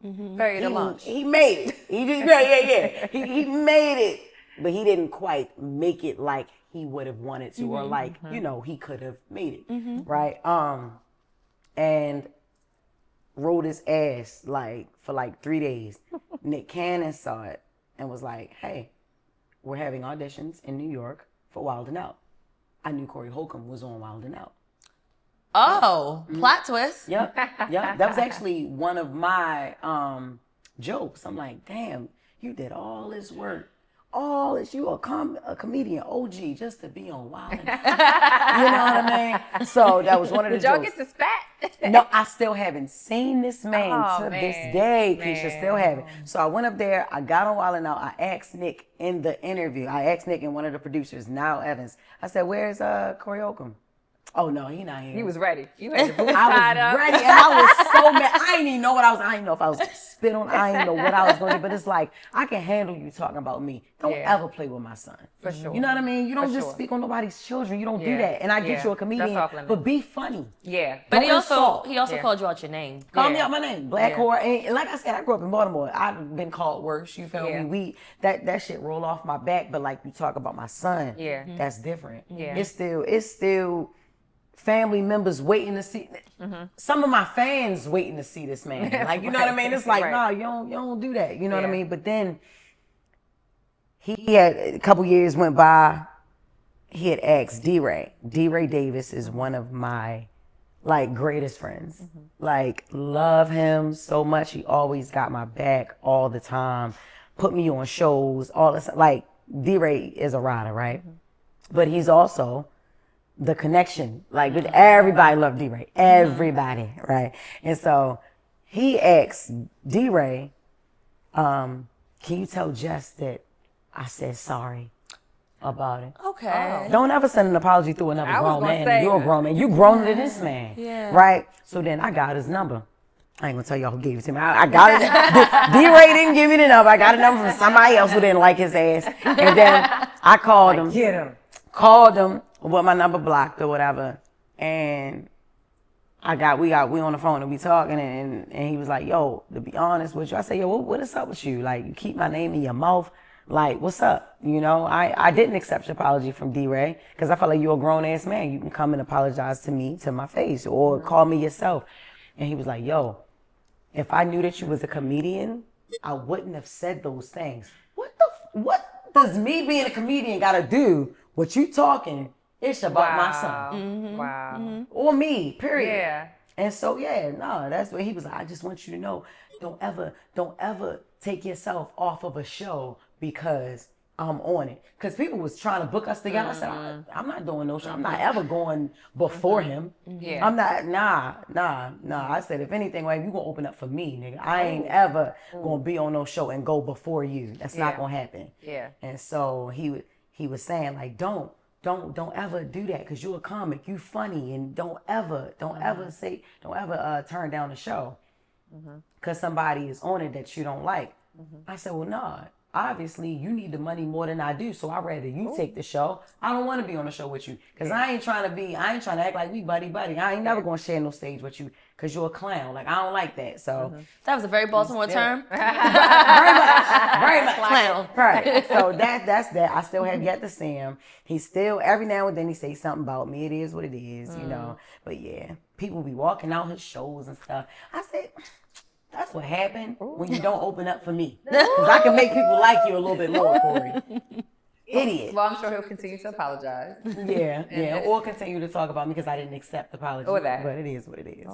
Very the lunch. He made it. He just He made it, but he didn't quite make it like he would have wanted to, or like, you know, he could have made it, right? And rode his ass for 3 days. Nick Cannon saw it and was like, "Hey, we're having auditions in New York for Wild and Out." I knew Corey Holocomb was on Wild and Out. Oh, plot twist. Yep. That was actually one of my jokes. I'm like, damn, you did all this work. All this, you a comedian, OG, just to be on Wild and Out. You know what I mean? So that was one of the Did y'all jokes. get to spat? No, I still haven't seen this man to man. this day. Keisha, still haven't. So I went up there, I got on Wild and Out. I asked Nick in the interview, and one of the producers, Niall Evans, I said, "Where's Corey Holocomb?" "Oh no, he not here." He was ready. You had your boots I tied up. was ready, and I was so mad. I didn't even know what I didn't know if I was gonna spit on. I didn't know what I was going to do. But it's like, I can handle you talking about me. Don't ever play with my son. For sure. You know what I mean? You don't just speak on nobody's children. You don't do that. And I get you a comedian, but be funny. Yeah. But Don't he also insult. called you out your name. Call me out my name, Black Whore. And like I said, I grew up in Baltimore. I've been called worse. You feel me? That shit roll off my back. But like you talk about my son, that's different. Yeah. It's still family members waiting to see. Some of my fans waiting to see this man. Like, you know what I mean? It's like, no, you don't do that. You know what I mean? But then he had a couple years went by. He had asked D-Ray. D-Ray Davis is one of my greatest friends. Like, love him so much. He always got my back all the time. Put me on shows, all this. Like, D-Ray is a rider, right? But he's also the connection, with everybody loved D-Ray. Everybody, right? And so he asked D-Ray, "Can you tell Jess that I said sorry about it?" Okay. Don't ever send an apology through another grown man. You're a grown man. You grown to this man. Yeah. Right? So then I got his number. I ain't gonna tell y'all who gave it to me. I got it. D-Ray didn't give me the number. I got a number from somebody else who didn't like his ass. And then I called him. Get him. Called him with my number blocked or whatever. And we on the phone and we talking and he was like, "Yo, to be honest with you," I said, "Yo, what is up with you? Like, you keep my name in your mouth. Like, what's up?" You know, I didn't accept your apology from D-Ray because I felt like you're a grown ass man. You can come and apologize to me to my face or call me yourself. And he was like, "Yo, if I knew that you was a comedian, I wouldn't have said those things." What does me being a comedian got to do what you talking? It's about my son. Wow. Or me, period. Yeah. And so, that's what he was like. I just want you to know, don't ever take yourself off of a show because I'm on it. Because people was trying to book us together. I said, I'm not doing no show. I'm not ever going before him. Yeah. I'm not, nah. I said, if anything, like, you going to open up for me, nigga. I ain't ever going to be on no show and go before you. That's not going to happen. Yeah. And so he was saying, like, don't ever do that because you're a comic, you funny, and don't ever turn down the show because somebody is on it that you don't like. I said, well, nah, obviously you need the money more than I do, so I'd rather you take the show. I don't want to be on the show with you because I ain't trying to act like we buddy. I ain't never going to share no stage with you because you're a clown. Like, I don't like that. So That was a very Baltimore term. very much Clown. Right. So that's that. I still have yet to see him. He still, every now and then he say something about me. It is what it is, you know. But yeah, people be walking out his shows and stuff. I said, that's what happened when you don't open up for me. Because I can make people like you a little bit more, Corey. Idiot. Well, I'm sure he'll continue to apologize. Yeah. Or continue to talk about me because I didn't accept the apology. Or that. But it is what it is.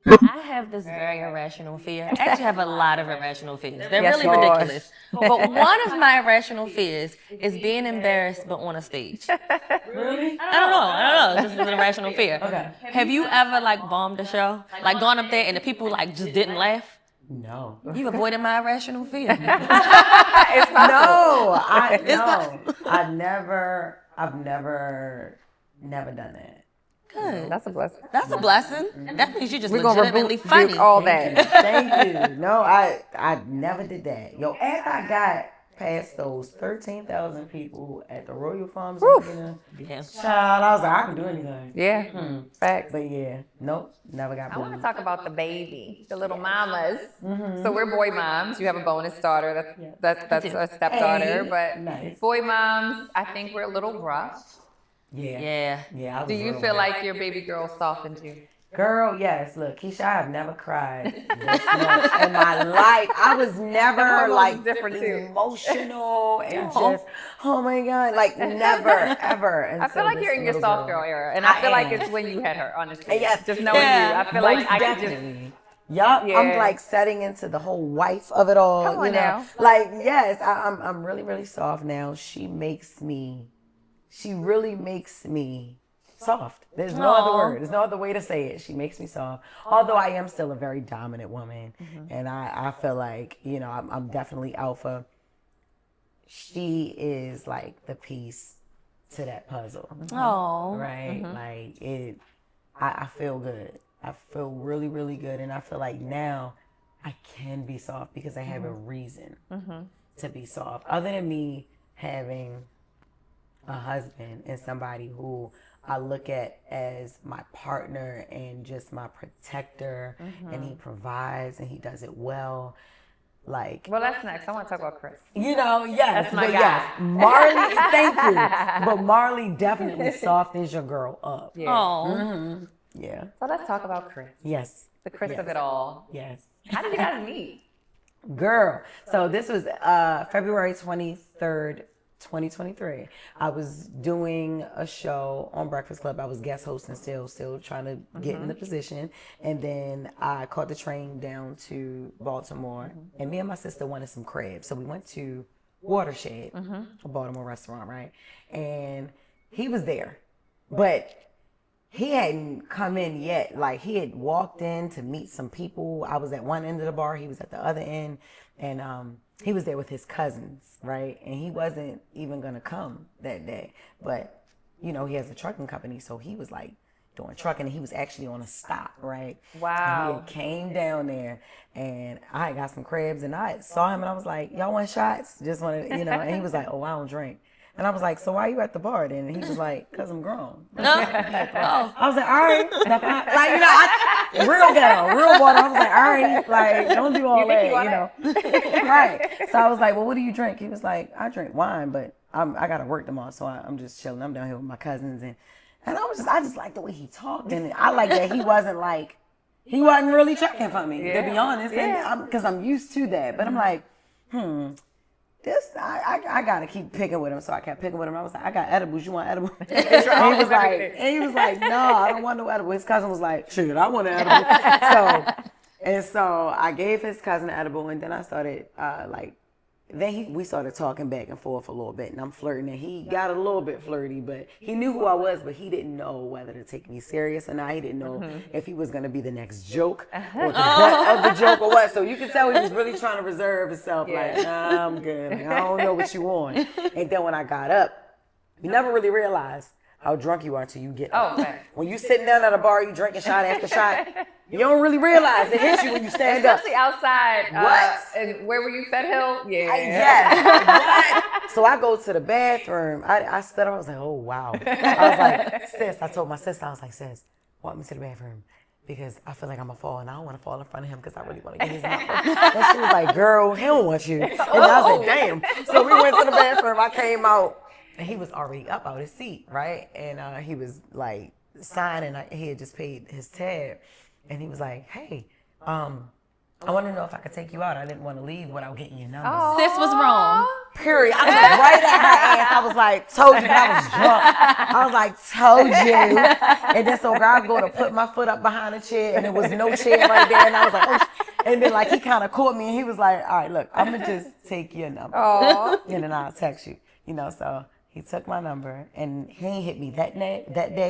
I have this very irrational fear. I actually have a lot of irrational fears. They're Yes, really Lord. ridiculous. But one of my irrational fears is being embarrassed but on a stage. Really? I don't know. It's just an irrational fear. Okay. Have you ever like bombed a show? Like gone up there and the people like just didn't laugh? No. You've avoided my irrational fear. I've never done that. Good. That's a blessing. That's a blessing. That means you're just We're gonna legitimately rebuke funny. all that. Thank you. No, I never did that. Yo, after I got past those 13,000 people at the Royal Farms Arena, Yeah. child, I was like, I can do anything. Yeah. Facts. But yeah, nope, never got I want to booed. talk about the baby, the little mamas. So we're boy moms. You have a bonus daughter. That's a stepdaughter. Hey, But nice. boy moms, I think we're a little rough. Yeah. Yeah. I was Do you real feel bad. like your baby girl softened you? Girl, yes. Look, Keisha, I have never cried this much in my life. I was never hormones like is different, this too. emotional and just, oh my God, like never, ever. I feel like you're in your soft girl era, and I feel like it's when you had her, honestly. Yes. Just knowing Yeah. you, I feel like Most I could just. definitely. Yup, Yeah. I'm like setting into the whole wife of it all. Come on you know? now. Like, yes, I'm really, really soft now. She really makes me soft. There's no other word. There's no other way to say it. She makes me soft. Although I am still a very dominant woman. And I feel like, you know, I'm definitely alpha. She is like the piece to that puzzle. Oh. Right? Like it, I feel good. I feel really, really good. And I feel like now I can be soft because I have a reason to be soft. Other than me having a husband and somebody who I look at as my partner and just my protector, and he provides and he does it well. Like, Well, that's next. I want to talk about Chris. you know, yes, That's my but guy. yes, Marley, thank you. But Marley definitely softens your girl up. Yeah. Oh. Yeah. So let's talk about Chris. Yes. The Chris Yes. of it all. Yes. How did you guys meet? Girl. So this was February 23rd, 2023. I was doing a show on Breakfast Club. I was guest hosting still trying to get in the position. And then I caught the train down to Baltimore. And me and my sister wanted some crabs. So we went to Watershed, a Baltimore restaurant, right? And he was there. But he hadn't come in yet. Like, he had walked in to meet some people. I was at one end of the bar. He was at the other end. And he was there with his cousins, right? And he wasn't even going to come that day. But, you know, he has a trucking company. So he was, like, doing trucking. And he was actually on a stop, right? Wow. And he had came down there. And I got some crabs. And I saw him. And I was like, y'all want shots? Just wanted, you know. And he was like, oh, I don't drink. And I was like, so why are you at the bar then? And he was like, because I'm grown. I was like, all right. Like, you know, real ghetto, real water. I was like, all right, like, don't do all that, you know. Right. So I was like, well, what do you drink? He was like, I drink wine, but I got to work tomorrow. So I'm just chilling. I'm down here with my cousins. And I just like the way he talked. And I like that he wasn't really checking for me, to be honest. Because I'm used to that. But I'm like, I gotta keep picking with him. So I kept picking with him. I was like, I got edibles. You want edibles? And he was like, no, I don't want no edible. His cousin was like, shit, I want an edible. So I gave his cousin an edible, and then I started we started talking back and forth a little bit, and I'm flirting, and he got a little bit flirty, but he knew who I was, but he didn't know whether to take me serious or not. He didn't know if he was going to be the next joke or the butt of the joke or what. So you can tell he was really trying to reserve himself, like, nah, I'm good. Like, I don't know what you want. And then when I got up, you never really realized how drunk you are until you get up. Okay. When you sitting down at a bar, you drinking shot after shot, you don't really realize it hits you when you stand up. Especially outside. What? And where were you, Fed Hill? Yeah. Yes. What? So I go to the bathroom. I stood up. I was like, oh, wow. I was like, sis, I told my sister, I was like, sis, walk me to the bathroom. Because I feel like I'm going to fall, and I don't want to fall in front of him because I really want to get his number. And she was like, girl, he don't want you. And I was like, damn. So we went to the bathroom. I came out, and he was already up out his seat, right? And he was like signing. He had just paid his tab. And he was like, hey, I want to know if I could take you out. I didn't want to leave without getting your number. Sis was wrong. Period. I was right at her ass. I was like, told you. I was drunk. I was like, told you. And then so I go to put my foot up behind the chair, and there was no chair right there. And I was like, oh. And then like he kind of caught me, and he was like, all right, look, I'm going to just take your number. And then I'll text you. So he took my number, and he ain't hit me that day.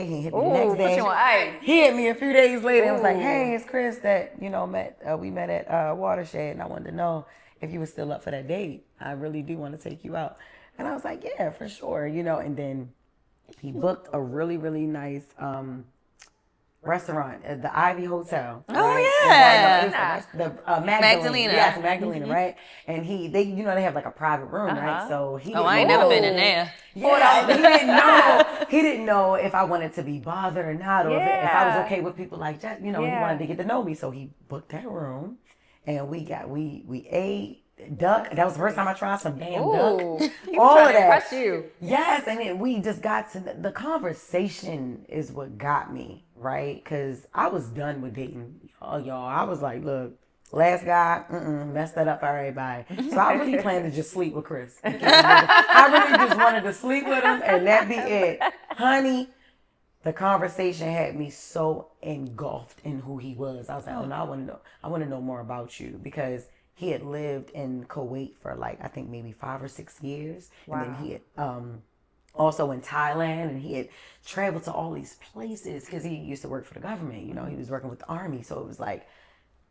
He hit me the next day. Put you on ice. He hit me a few days later and was like, hey, it's Chris that, we met at Watershed, and I wanted to know if you were still up for that date. I really do want to take you out. And I was like, yeah, for sure, and then he booked a really, really nice restaurant at the Ivy Hotel. Oh, right? yeah. The Magdalena. Yes, Magdalena, right? And they have like a private room, right? So he didn't I ain't never been in there. Yeah, he didn't know if I wanted to be bothered or not, or if I was okay with people like that. He wanted to get to know me, so he booked that room, and we ate duck. That was the first time I tried some damn duck. All of that. Impress you. Yes, and then we just got to the conversation is what got me, right? Because I was done with dating. Oh, y'all, I was like, look, last guy, messed that up for everybody. So I really planned to just sleep with Chris. I really just wanted to sleep with him, and that be it. Honey, the conversation had me so engulfed in who he was. I was like, oh, no, I want to know more about you, because he had lived in Kuwait for like, I think maybe 5 or 6 years. Wow. And then he had also in Thailand, and he had traveled to all these places because he used to work for the government. He was working with the army. So it was like,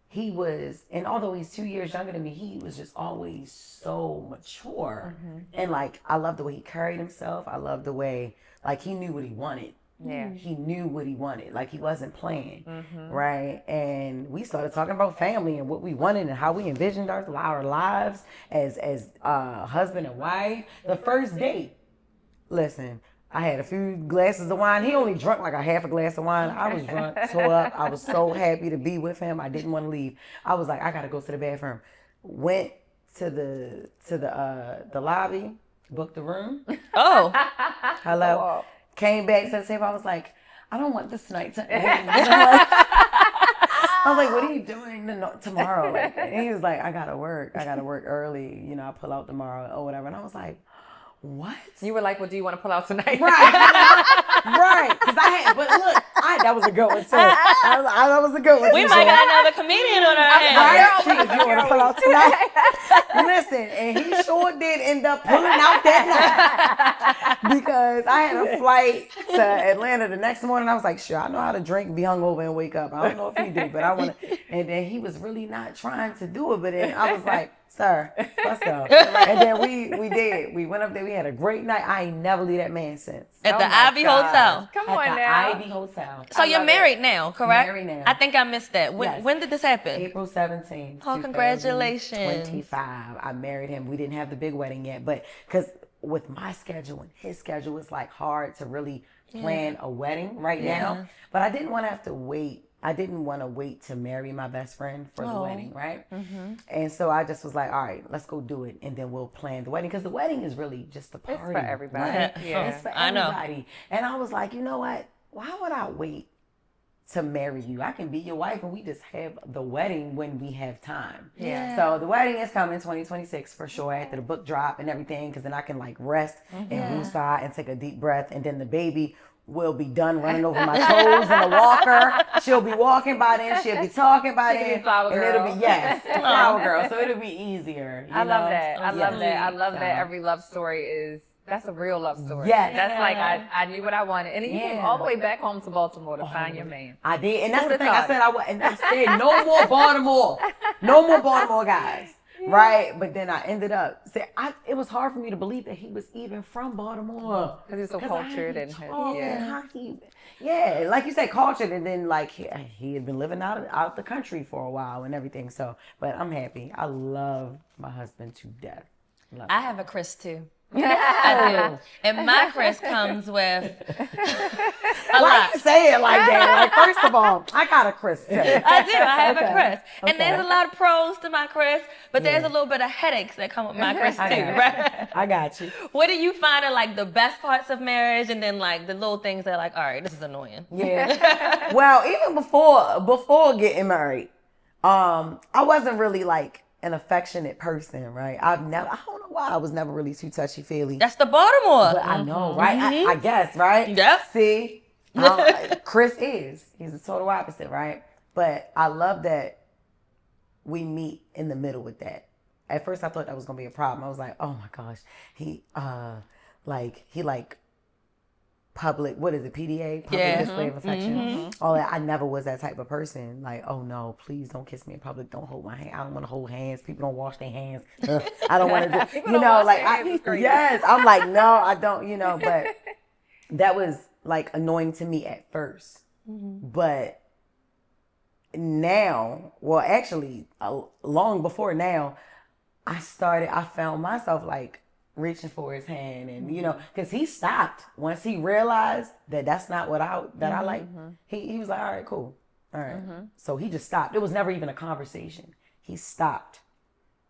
he was, and although he's 2 years younger than me, he was just always so mature. And like, I love the way he carried himself. I love the way, like, he knew what he wanted. Yeah, he knew what he wanted. Like, he wasn't playing, right? And we started talking about family and what we wanted and how we envisioned our lives as husband and wife. The first date, listen, I had a few glasses of wine. He only drank like a half a glass of wine. I was drunk, tore up. I was so happy to be with him. I didn't want to leave. I was like, I gotta go to the bathroom. Went to the lobby, booked the room. Oh, hello. Came back to the table. I was like, I don't want this night to end. I was like, what are you doing tomorrow? And he was like, I gotta work early. I pull out tomorrow or whatever. And I was like, what? You were like, well, do you want to pull out tonight? Right. Right. Because but look, that was a good one too. That was a good one. We might got another comedian on our hands. Right? You want to pull out tonight? Listen, and he sure did end up pulling out that night, because I had a flight to Atlanta the next morning. I was like, sure, I know how to drink, be hungover, and wake up. I don't know if you do, but I want to. And then he was really not trying to do it, but then I was like, sir, let's go. And then we did. We went up there. We had a great night. I ain't never leave that man since. At the Ivy Hotel. Come on now. Ivy Hotel. So you're married now, correct? Married now. I think I missed that. When did this happen? April 17th. Oh, congratulations. 25. I married him. We didn't have the big wedding yet, but because with my schedule and his schedule, it's like hard to really plan a wedding right now. But I didn't want to have to wait. I didn't want to wait to marry my best friend for the wedding, right? And so I just was like, all right, let's go do it, and then we'll plan the wedding, because the wedding is really just a party. It's for everybody. Right? Yeah. It's for everybody. And I was like, you know what? Why would I wait to marry you. I can be your wife and we just have the wedding when we have time. Yeah. So the wedding is coming 2026 for sure after the book drop and everything, because then I can like rest and woosah and take a deep breath, and then the baby will be done running over my toes in the walker. She'll be walking by then. She'll be talking by then. Flower and girl. it'll be, flower girl. So it'll be easier. I love that. I love Yes. that. I love So. that every love story is, that's a real love story. Yes. That's like, I knew what I wanted. And then you came Yeah. all the way back home to Baltimore to find your man. I did. And that's Who the would've thing. I thought said I said no more Baltimore. No more Baltimore guys. Right? But then I ended up it was hard for me to believe that he was even from Baltimore. Because he's so cultured and like you said, cultured, and then like he had been living out the country for a while and everything. So, but I'm happy. I love my husband to death. I have a Chris too. I do. And my Chris comes with a lot. You say it like that? Like, first of all, I got a Chris too. I do. I have a Chris. And Okay. there's a lot of pros to my Chris, but there's a little bit of headaches that come with my Chris too, right? I got you. What do you find are like the best parts of marriage, and then like the little things that are like, all right, this is annoying. Yeah. Well, even before getting married, I wasn't really like an affectionate person, right? I don't know why I was never really too touchy-feely. That's the Baltimore. But I know, right? I guess, right? Yep. See, Chris he's the total opposite, right? But I love that we meet in the middle with that. At first, I thought that was gonna be a problem. I was like, oh my gosh, he public, what is it, PDA? Public display of affection. All that. I never was that type of person. Like, oh no, please don't kiss me in public. Don't hold my hand. I don't want to hold hands. People don't wash their hands. I don't want to do, yes. I'm like, no, I don't, but that was like annoying to me at first. But now, well, actually, long before now, I found myself like reaching for his hand, and because he stopped once he realized that that's not what I like. He was like, all right, cool, all right. So he just stopped. It was never even a conversation. He stopped,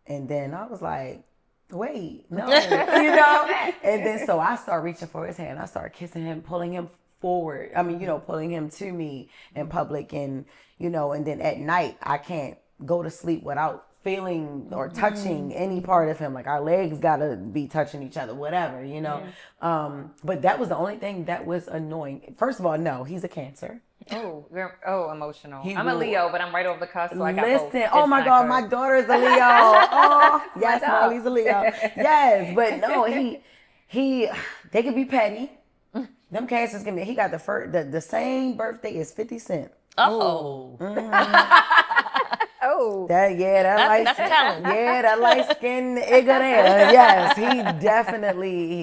and then I was like, wait, no, And then so I started reaching for his hand. I started kissing him, pulling him forward. I mean, pulling him to me in public, and and then at night I can't go to sleep without feeling or touching any part of him. Like our legs gotta be touching each other, whatever, but that was the only thing that was annoying. First of all, no, he's a Cancer. Oh, emotional. I'm a Leo, but I'm right over the cusp, so I got both. Listen, oh my God, my daughter is a Leo. Oh, yes, Marley's a Leo. Yes, but no, they can be petty. Them Cancers can be. He got the same birthday as 50 Cent. Oh. Oh. That's talent. Yeah, that light skin nigga there. Yes, he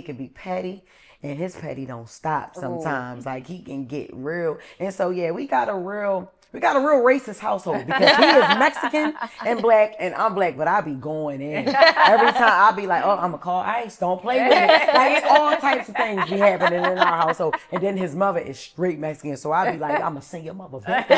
could be petty, and his petty don't stop sometimes. Like he can get real. And so we got a real racist household, because he is Mexican and black, and I'm black, but I be going in. Every time I be like, oh, I'm gonna call ICE, don't play with me. Like all types of things be happening in our household. And then his mother is straight Mexican, so I be like, I'm gonna sing your mother back.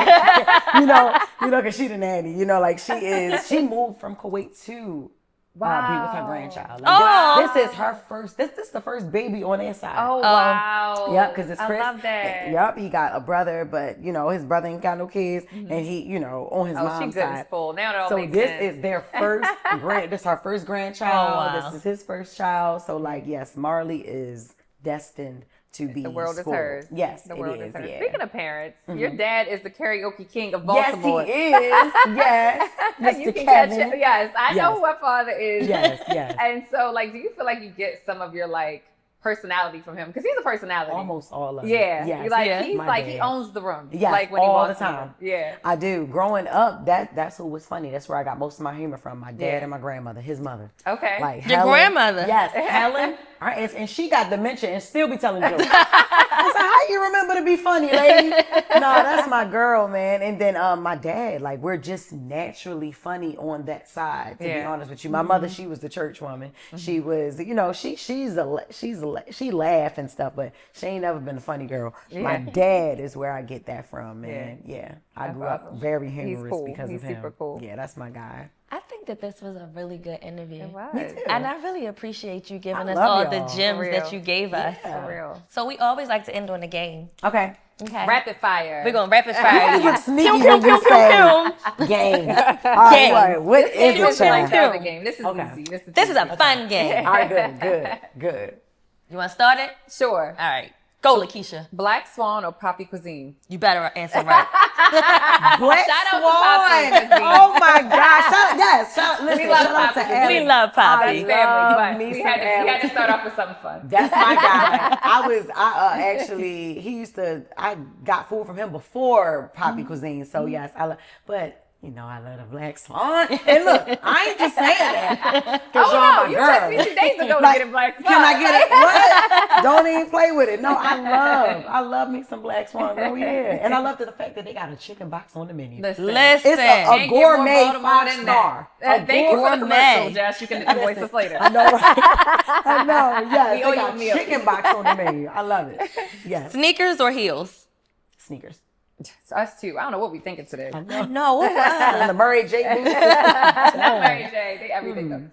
Cause she the nanny, like she moved from Kuwait to be with her grandchild. Like, this is her first. This is the first baby on their side. Oh wow! Yep, because it's Chris. I love that. Yep, he got a brother, but his brother ain't got no kids, and he, on his mom's side. Now it all So makes this sense. is their first this is her first grandchild. Oh, wow. This is his first child. So yes, Marley is destined to be The world spoiled. is hers. Yes, The it world is. hers. Yeah. Speaking of parents, your dad is the karaoke king of Yes, Baltimore. he is. Yes, You Mr. can Kevin. catch it. Yes, I know Yes. who my father is. Yes, yes. And so, do you feel like you get some of your personality from him? Because he's a personality. Almost all of it. Yeah. Yes. He's My he dad. owns the room. Yes, when he all walks the in time. Yeah. I do. Growing up, that's who was funny. That's where I got most of my humor from. My dad and my grandmother, his mother. Okay. Your grandmother? Yes, Helen. And she got dementia and still be telling jokes. I said, how you remember to be funny, lady? No, that's my girl, man. And then my dad, we're just naturally funny on that side, to be honest with you. My mother, she was the church woman. She was, she laugh and stuff, but she ain't never been a funny girl. Yeah. My dad is where I get that from, man. Yeah. I grew up very humorous because of him. He's super cool. Yeah, that's my guy. I think that this was a really good interview. It was. Me too. And I really appreciate you giving us love all y'all. the gems For that real. you gave us. For real. So we always like to end on a game. Okay. Okay. Rapid fire. We're going to rapid fire. You look sneaky when you say game. All Game. right, what is This it, is like the child? other game. This is easy. This is a fun game. All right, good. You want to start it? Sure. All right. Go, Lakeisha. Black Swan or Poppy Cuisine? You better answer right. Black Shout out to Swan. Poppy. Oh my gosh. Listen, love shout out to Poppy. Alex. We love Poppy. That's family, love but me we some had Alex. to start off with something fun. That's my guy. Actually, I got food from him before Poppy Cuisine. So yes, but you know, I love the Black Swan. And look, I ain't just saying that. Oh no, you texted me 2 days ago to get a Black Swan. Can I get it? What? Don't even play with it. No, I love me some Black Swan. Oh yeah. And I love the fact that they got a chicken box on the menu. Listen. It's a gourmet Baltimore 5-star. Thank you for the gourmet. commercial, Jess. You can invoice us later. I know, right? I know, yes. We owe They you got a meal. chicken box on the menu. I love it. Yes. Sneakers or heels? Sneakers. It's us too. I don't know what we thinking today. No. And the Murray J. boots. Mary J, they everything though.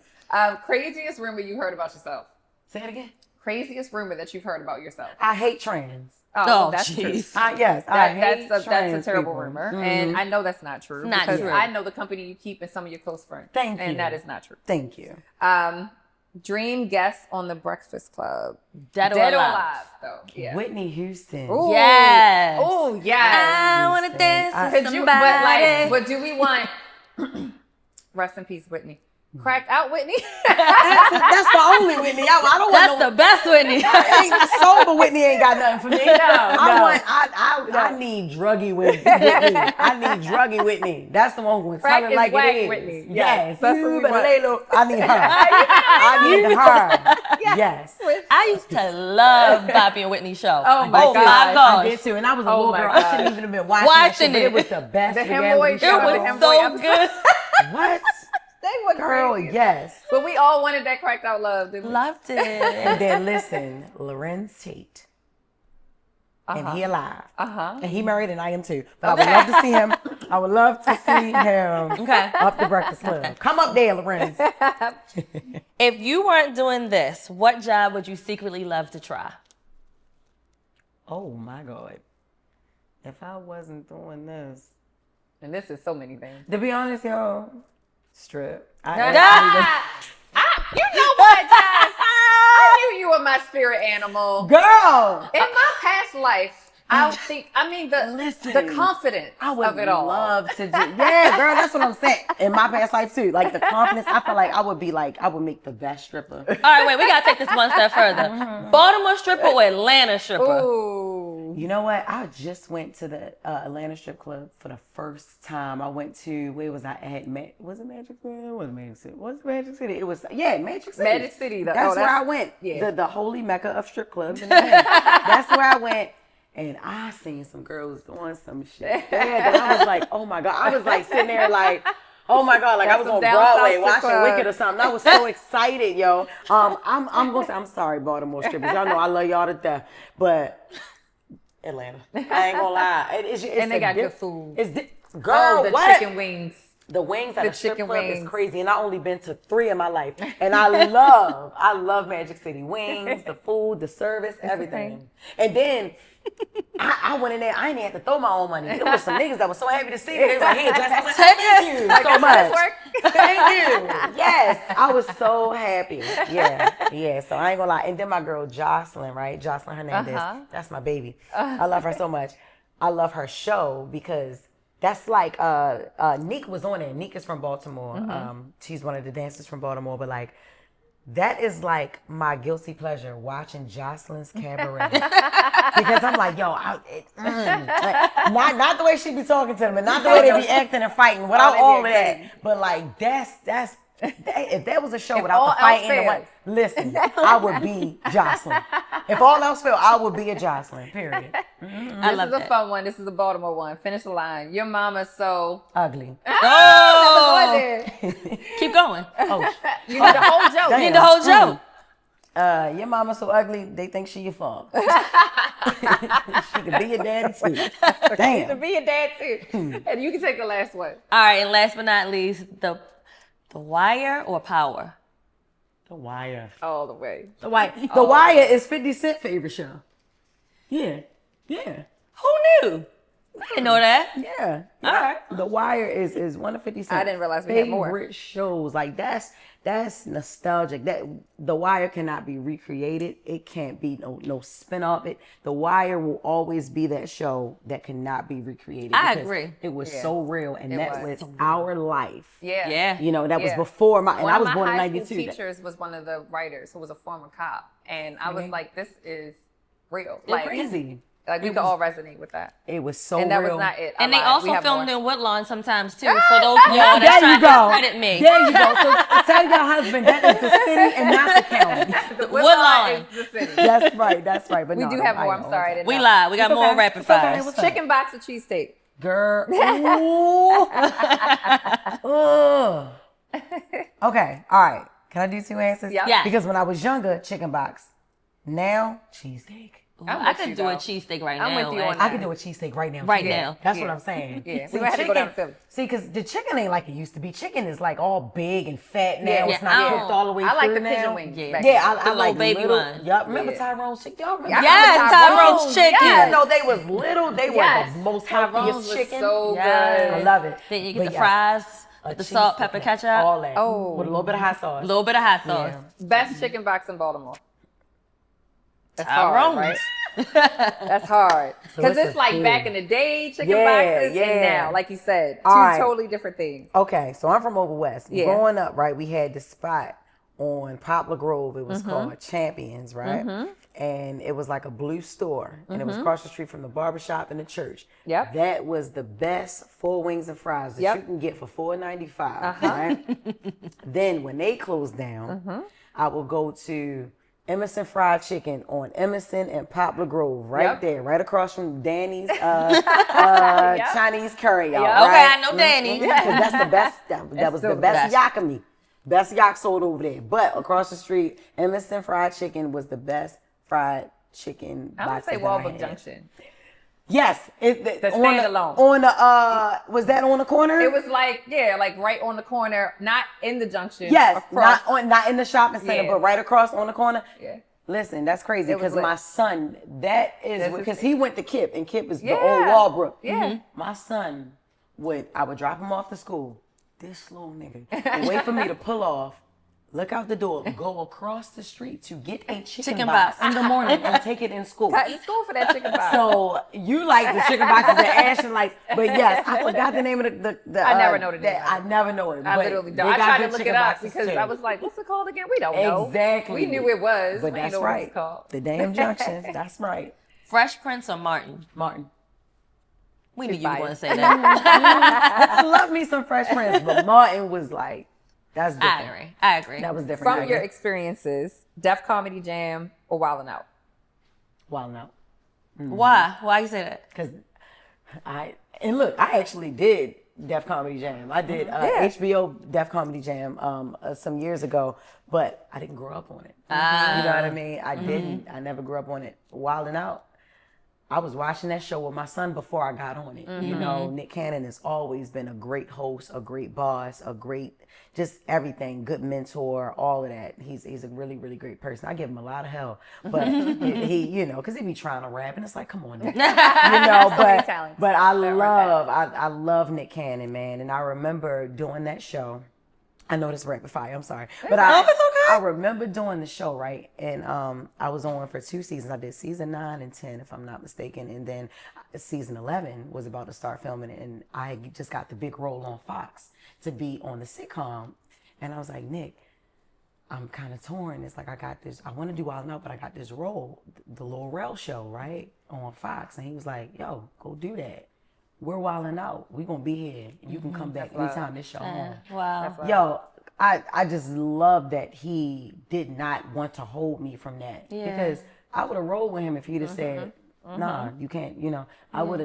Craziest rumor you heard about yourself? Say it again. Craziest rumor that you've heard about yourself? I hate trans. Oh, that's true. jeez. I hate That's a trans terrible people. rumor, and I know that's not true. Not because true. I know the company you keep and some of your close friends. Thank you. And that is not true. Thank you. Dream guest on the Breakfast Club. Dead or alive? Though. Yeah. Whitney Houston. Ooh. Yes. Oh yes. I want to dance with Could somebody. but do we want? Rest in peace, Whitney. Cracked out Whitney. That's the only Whitney. I don't want That's the best Whitney. sober Whitney ain't got nothing for me. I need druggy Whitney. I need druggy Whitney. That's the one who Crack tell it is like whack it is. Whitney. Yes. That's You what we better want. lay low. I need her. I need her. Yes. I used to love Poppy and Whitney show. Oh my my God. I gosh. did too. And I was a Oh little my girl. God. I shouldn't even have been watching that shit, but it. it was the best. The reality hemorrhoid show. show. It was Hemorrhoid so episode. good. What? They were Girl, crazy. yes. But we all wanted that cracked out love, didn't we? Loved it. And then listen, Lorenz Tate. And he alive. And he married and I am too. But I would love to see him. I would love to see him up the Breakfast Club. Come up there, Lorenz. If you weren't doing this, what job would you secretly love to try? Oh my God. If I wasn't doing this. And this is so many things. To be honest, y'all, strip. You know what, Jess? I knew you were my spirit animal. Girl! In my past life, the confidence I would of it all. love to do. Yeah, girl, that's what I'm saying. In my past life too, like the confidence. I feel like I would make the best stripper. All right, wait, we got to take this one step further. Baltimore stripper or Atlanta stripper? Ooh. You know what? I just went to the Atlanta Strip Club for the first time. I went to, where was I at? Was it Magic City? It wasn't Magic City. Was it Magic City? It was, Magic City. Magic City. That's where I went. Yeah. The holy mecca of strip clubs. In Atlanta. That's where I went. And I seen some girls doing some shit. And I was like, oh my God. I was like sitting there like, oh my God, like I was on Broadway watching Wicked or something. I was so excited, yo. I'm gonna say I'm sorry, Baltimore strippers. Y'all know I love y'all to death. But Atlanta. I ain't gonna lie. It's And they got good food. Girl, the what? chicken wings. The wings at The the strip chicken club wings. is crazy, and I only been to 3 in my life. And I love Magic City. Wings, the food, the service, everything. And then I went in there. I ain't even had to throw my own money. There was some niggas that was so happy to see me. They was like, "Here, Jess, I'm like, thank you so much. Thank you." Yes, I was so happy. Yeah. So I ain't gonna lie. And then my girl Jocelyn, right? Jocelyn Hernandez. That's my baby. I love her so much. I love her show because that's like Neek was on it. Neek is from Baltimore. She's one of the dancers from Baltimore, but like that is like my guilty pleasure watching Jocelyn's cabaret because I'm like, yo, not the way she be talking to them, and not the way they be acting and fighting, without all of that. But like that's if there was a show without the fighting, listen, I would be Jocelyn. If all else failed, I would be a Jocelyn. Period. This is a fun one. This is a Baltimore one. Finish the line. Your mama's so ugly. Oh, keep going. Oh, you need the whole joke. You need the whole joke. Your mama's so ugly, they think she your father. She could be your daddy too. Damn. To be your dad too. And you can take the last one. All right, and last but not least, the Wire or Power? The Wire. All the way. The Wire is 50 Cent favorite show. Yeah. Who knew? I didn't know that. Yeah. All right. The Wire is one of 50 Cent's I didn't realize we had more. favorite shows. Like that's nostalgic. That The Wire cannot be recreated. It can't be no spin off. The Wire will always be that show that cannot be recreated. I because agree. It was so real, and that was. was our life. Yeah. Yeah. You know, that was Yeah. before my. And One I of was my born in high school '92. teachers was one of the writers who was a former cop, and I was like, "This is real." It's Like crazy. Like we could all resonate with that. It was so And that real. was not it. And they also filmed in in Woodlawn sometimes too. For those of y'all There that's you trying to go. credit me. There you go. So tell your husband that is the city and not the county. Woodlawn. is the city. That's right. That's right. But We no, do the have more. Wire I'm all sorry. I the didn't We know. lied. We got It's more okay. rapid It's okay. fires. What's up? Chicken box or cheesesteak? Girl. Ooh. Ugh. Okay. All right. Can I do two answers? Yeah. Yes. Because when I was younger, chicken box. Now, cheesesteak. I with could you, do a though. cheesesteak right I'm now. with you on actually. I can do a cheesesteak right now. Right too. now. That's Yeah. what I'm saying. Yeah. See, We had to go down to Philly. See, because the chicken ain't like it used to be. Chicken is like all big and fat now. Yeah. It's Yeah, not I cooked don't- all the way I like through the now. pigeon wings. Yeah. back Yeah, then. I The little like baby little, one. Yup, remember Yeah. Tyrone's chicken? Y'all remember? Yeah, Yes, Tyrone's chicken. Even though they was little, they were Yes. the most Tyrone's healthiest was chicken. so Yes. good. I love it. Then you get But the yes, fries, a with the salt, cheesesteak, pepper, ketchup, all that. Oh. With a little bit of hot sauce. a little bit of hot sauce. Yeah. Best chicken box in Baltimore. That's Tyrone's. hard, right? That's hard. So Because it's it's a like food. back in the day, chicken Yeah, boxes, yeah. and now, like you said, All two right. totally different things. Okay, so I'm from over west. Yeah. Growing up, right, we had this spot on Poplar Grove. It was called Champions, right? And it was like a blue store. And it was across the street from the barbershop and the church. Yep. That was the best 4 wings and fries that Yep. you can get for $4.95, right? Then when they closed down, I will go to Emerson Fried Chicken on Emerson and Poplar Grove, right Yep. there, right across from Danny's Chinese curry, y'all. Yep. Okay, right? I know Danny. Because that's the best. That was still the the best best. yak of me. Best yak sold over there. But across the street, Emerson Fried Chicken was the best fried chicken. I would boxes say that I Walbrook had. Junction. Yes, The standalone. On the was that on the corner? It was like, yeah, like right on the corner, not in the junction. Yes, across. not in the shopping center, Yeah. but right across on the corner. Yeah. Listen, that's crazy It was because lit. my son, that is This is- because he went to Kip and Kip is the Yeah. old Walbrook. Yeah. My son I would drop him off to school. This little nigga would wait for me to pull off, look out the door, go across the street to get a chicken box in the morning and take it in school. Cut in school for that chicken box. So you like the chicken boxes that Ashton likes, but yes, I forgot the name of the I never know the name that- of it. I never know it. I but literally they don't. I got tried to good look chicken it up boxes, because too. I was like, what's it called again? We don't know. Exactly. We knew it was. But we that's didn't know what right. it's called. The damn junction. That's right. Fresh Prince or Martin? Martin. We knew She's you were going to biased. say that. I love me some Fresh Prince, but Martin was like, that's different. I agree. That was different. From your experiences, Def Comedy Jam or Wildin' Out? Well, no. Why? Why you say that? Because I actually did Def Comedy Jam. I did Yeah. HBO Def Comedy Jam some years ago, but I didn't grow up on it. You know what I mean? I didn't. I never grew up on it. Wildin' Out. I was watching that show with my son before I got on it. You know, Nick Cannon has always been a great host, a great boss, a great, just everything, good mentor, all of that. He's a really, really great person. I give him a lot of hell, but he, you know, because he be trying to rap, and it's like, come on, Nick. You know, many talents. but I love Nick Cannon, man, and I remember doing that show. I know this rapid fire. I'm sorry, but I remember doing the show, right? And I was on for 2 seasons. I did season 9 and 10, if I'm not mistaken, and then season 11 was about to start filming it, and I just got the big role on Fox to be on the sitcom, and I was like, Nick, I'm kind of torn. It's like I want to do Wild 'N Out, but I got this role, the Lil Rel show, right, on Fox, and he was like, yo, go do that. We're Wildin' Out. We're going to be here. You can come back anytime this show on. Wow. Yo, I just love that he did not want to hold me from that. Yeah. Because I would have rolled with him if he'd have said, nah, you can't, you know. I would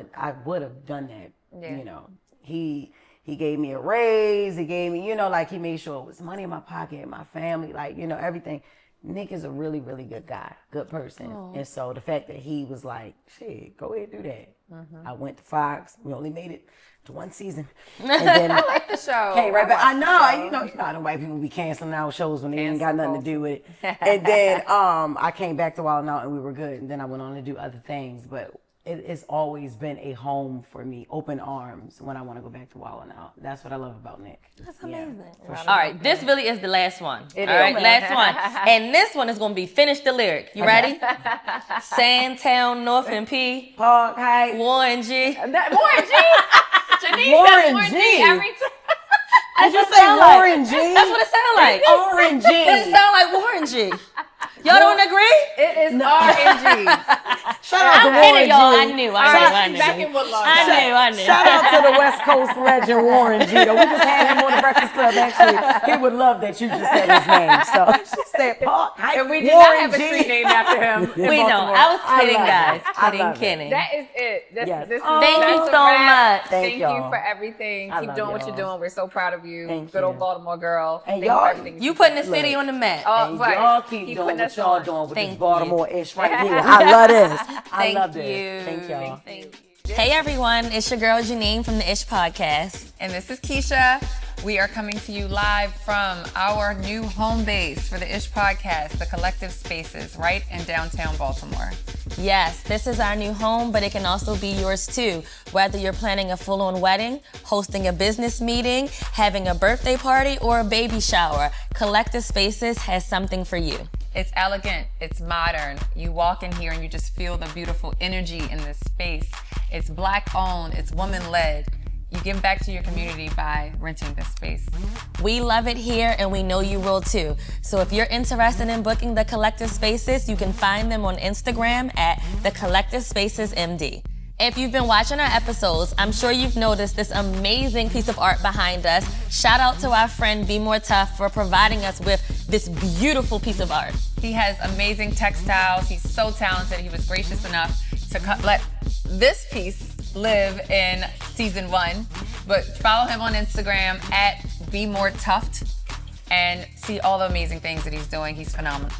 have done that. Yeah. You know. He gave me a raise. He gave me, you know, like he made sure it was money in my pocket, my family, like, you know, everything. Nick is a really, really good guy, good person. And so the fact that he was like, shit, go ahead and do that. I went to Fox. We only made it to 1 season. And then I like the show. came right back. I watched know, the show. you know how the white people be canceling our shows when they ain't got Cancel nothing to do with it. And then I came back to Wild 'N Out and we were good. And then I went on to do other things. But it's always been a home for me, open arms when I want to go back to Wildin' Out. That's what I love about Nick. That's amazing. For sure. All right, this really is the last one. It All is. right, last one. And this one is going to be Finish the Lyric. You ready? Sandtown, North and P. Park Heights. Warren G. Warren G. Janine Warren says Warren G. G. every time. Did you say Warren G? That's what it sounds like. Orange G. It sound like Warren G. Y'all don't agree? It is RNG. Shout out to I'm Warren kidding, G. y'all. I knew. Back in Woodlawn. I knew. Shout out to the West Coast legend Warren G. Though. We just had him on the Breakfast Club. Actually, he would love that you just said his name. So she said Park Heights. And we did Warren not have a street G. name after him. in We know. Baltimore. I was kidding, love guys. it. I Kidding, love it. kidding. That is it. Yes. This is Thank you that's a so wrap. much. Thank you y'all. for everything. I Keep love doing what you're y'all. doing. We're so proud of you. Thank Good you. old Baltimore girl. And Thank you y'all- for everything You putting the city Look. on the map. And Right. y'all keep doing putting what us y'all on. doing with Thank this you. Baltimore-ish right here. I love this. I Thank love this. you. Thank y'all. Thank you. Hey everyone, it's your girl Janine from the Ish Podcast. And this is Keisha. We are coming to you live from our new home base for the Ish Podcast, the Collective Spaces, right in downtown Baltimore. Yes, this is our new home, but it can also be yours too. Whether you're planning a full-on wedding, hosting a business meeting, having a birthday party, or a baby shower, Collective Spaces has something for you. It's elegant, it's modern. You walk in here and you just feel the beautiful energy in this space. It's Black owned, it's woman led. You give back to your community by renting this space. We love it here and we know you will too. So if you're interested in booking the Collective Spaces, you can find them on Instagram at the Collective Spaces MD. If you've been watching our episodes, I'm sure you've noticed this amazing piece of art behind us. Shout out to our friend Be More Tough for providing us with this beautiful piece of art. He has amazing textiles. He's so talented. He was gracious enough to let this piece live in season 1. But follow him on Instagram at Be More Tuft and see all the amazing things that he's doing. He's phenomenal.